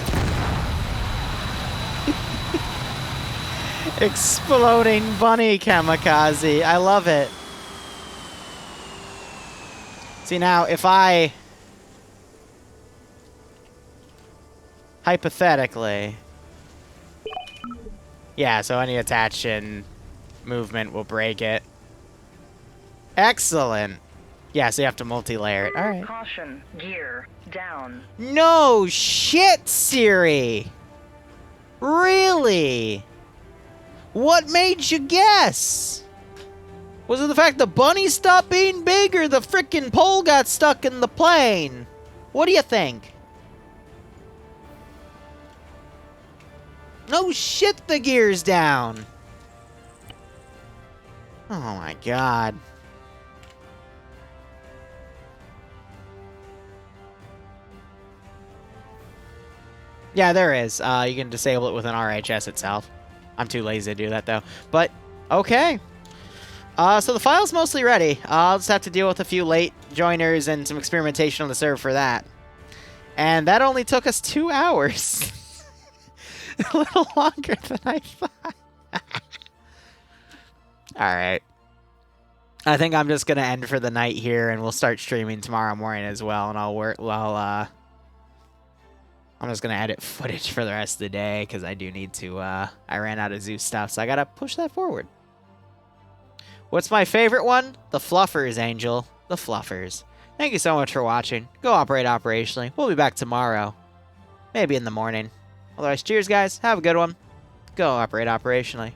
Exploding bunny kamikaze. I love it. See, now, if I... hypothetically... yeah, so any attach and movement will break it. Excellent. Yeah, so you have to multi-layer it. All right. Caution, gear down. No shit, Siri. Really? What made you guess? Was it the fact the bunny stopped being big or the frickin' pole got stuck in the plane? What do you think? No shit, the gear's down. Oh my god. Yeah, there is. You can disable it with an RHS itself. I'm too lazy to do that, though. But, okay. So the file's mostly ready. I'll just have to deal with a few late joiners and some experimentation on the server for that. And that only took us 2 hours. A little longer than I thought. Alright. I think I'm just going to end for the night here, and we'll start streaming tomorrow morning as well, and I'll work while, I'm just going to edit footage for the rest of the day, because I do need to, I ran out of zoo stuff, so I got to push that forward. What's my favorite one? The Fluffers, Angel. The Fluffers. Thank you so much for watching. Go operate operationally. We'll be back tomorrow. Maybe in the morning. Otherwise, cheers, guys. Have a good one. Go operate operationally.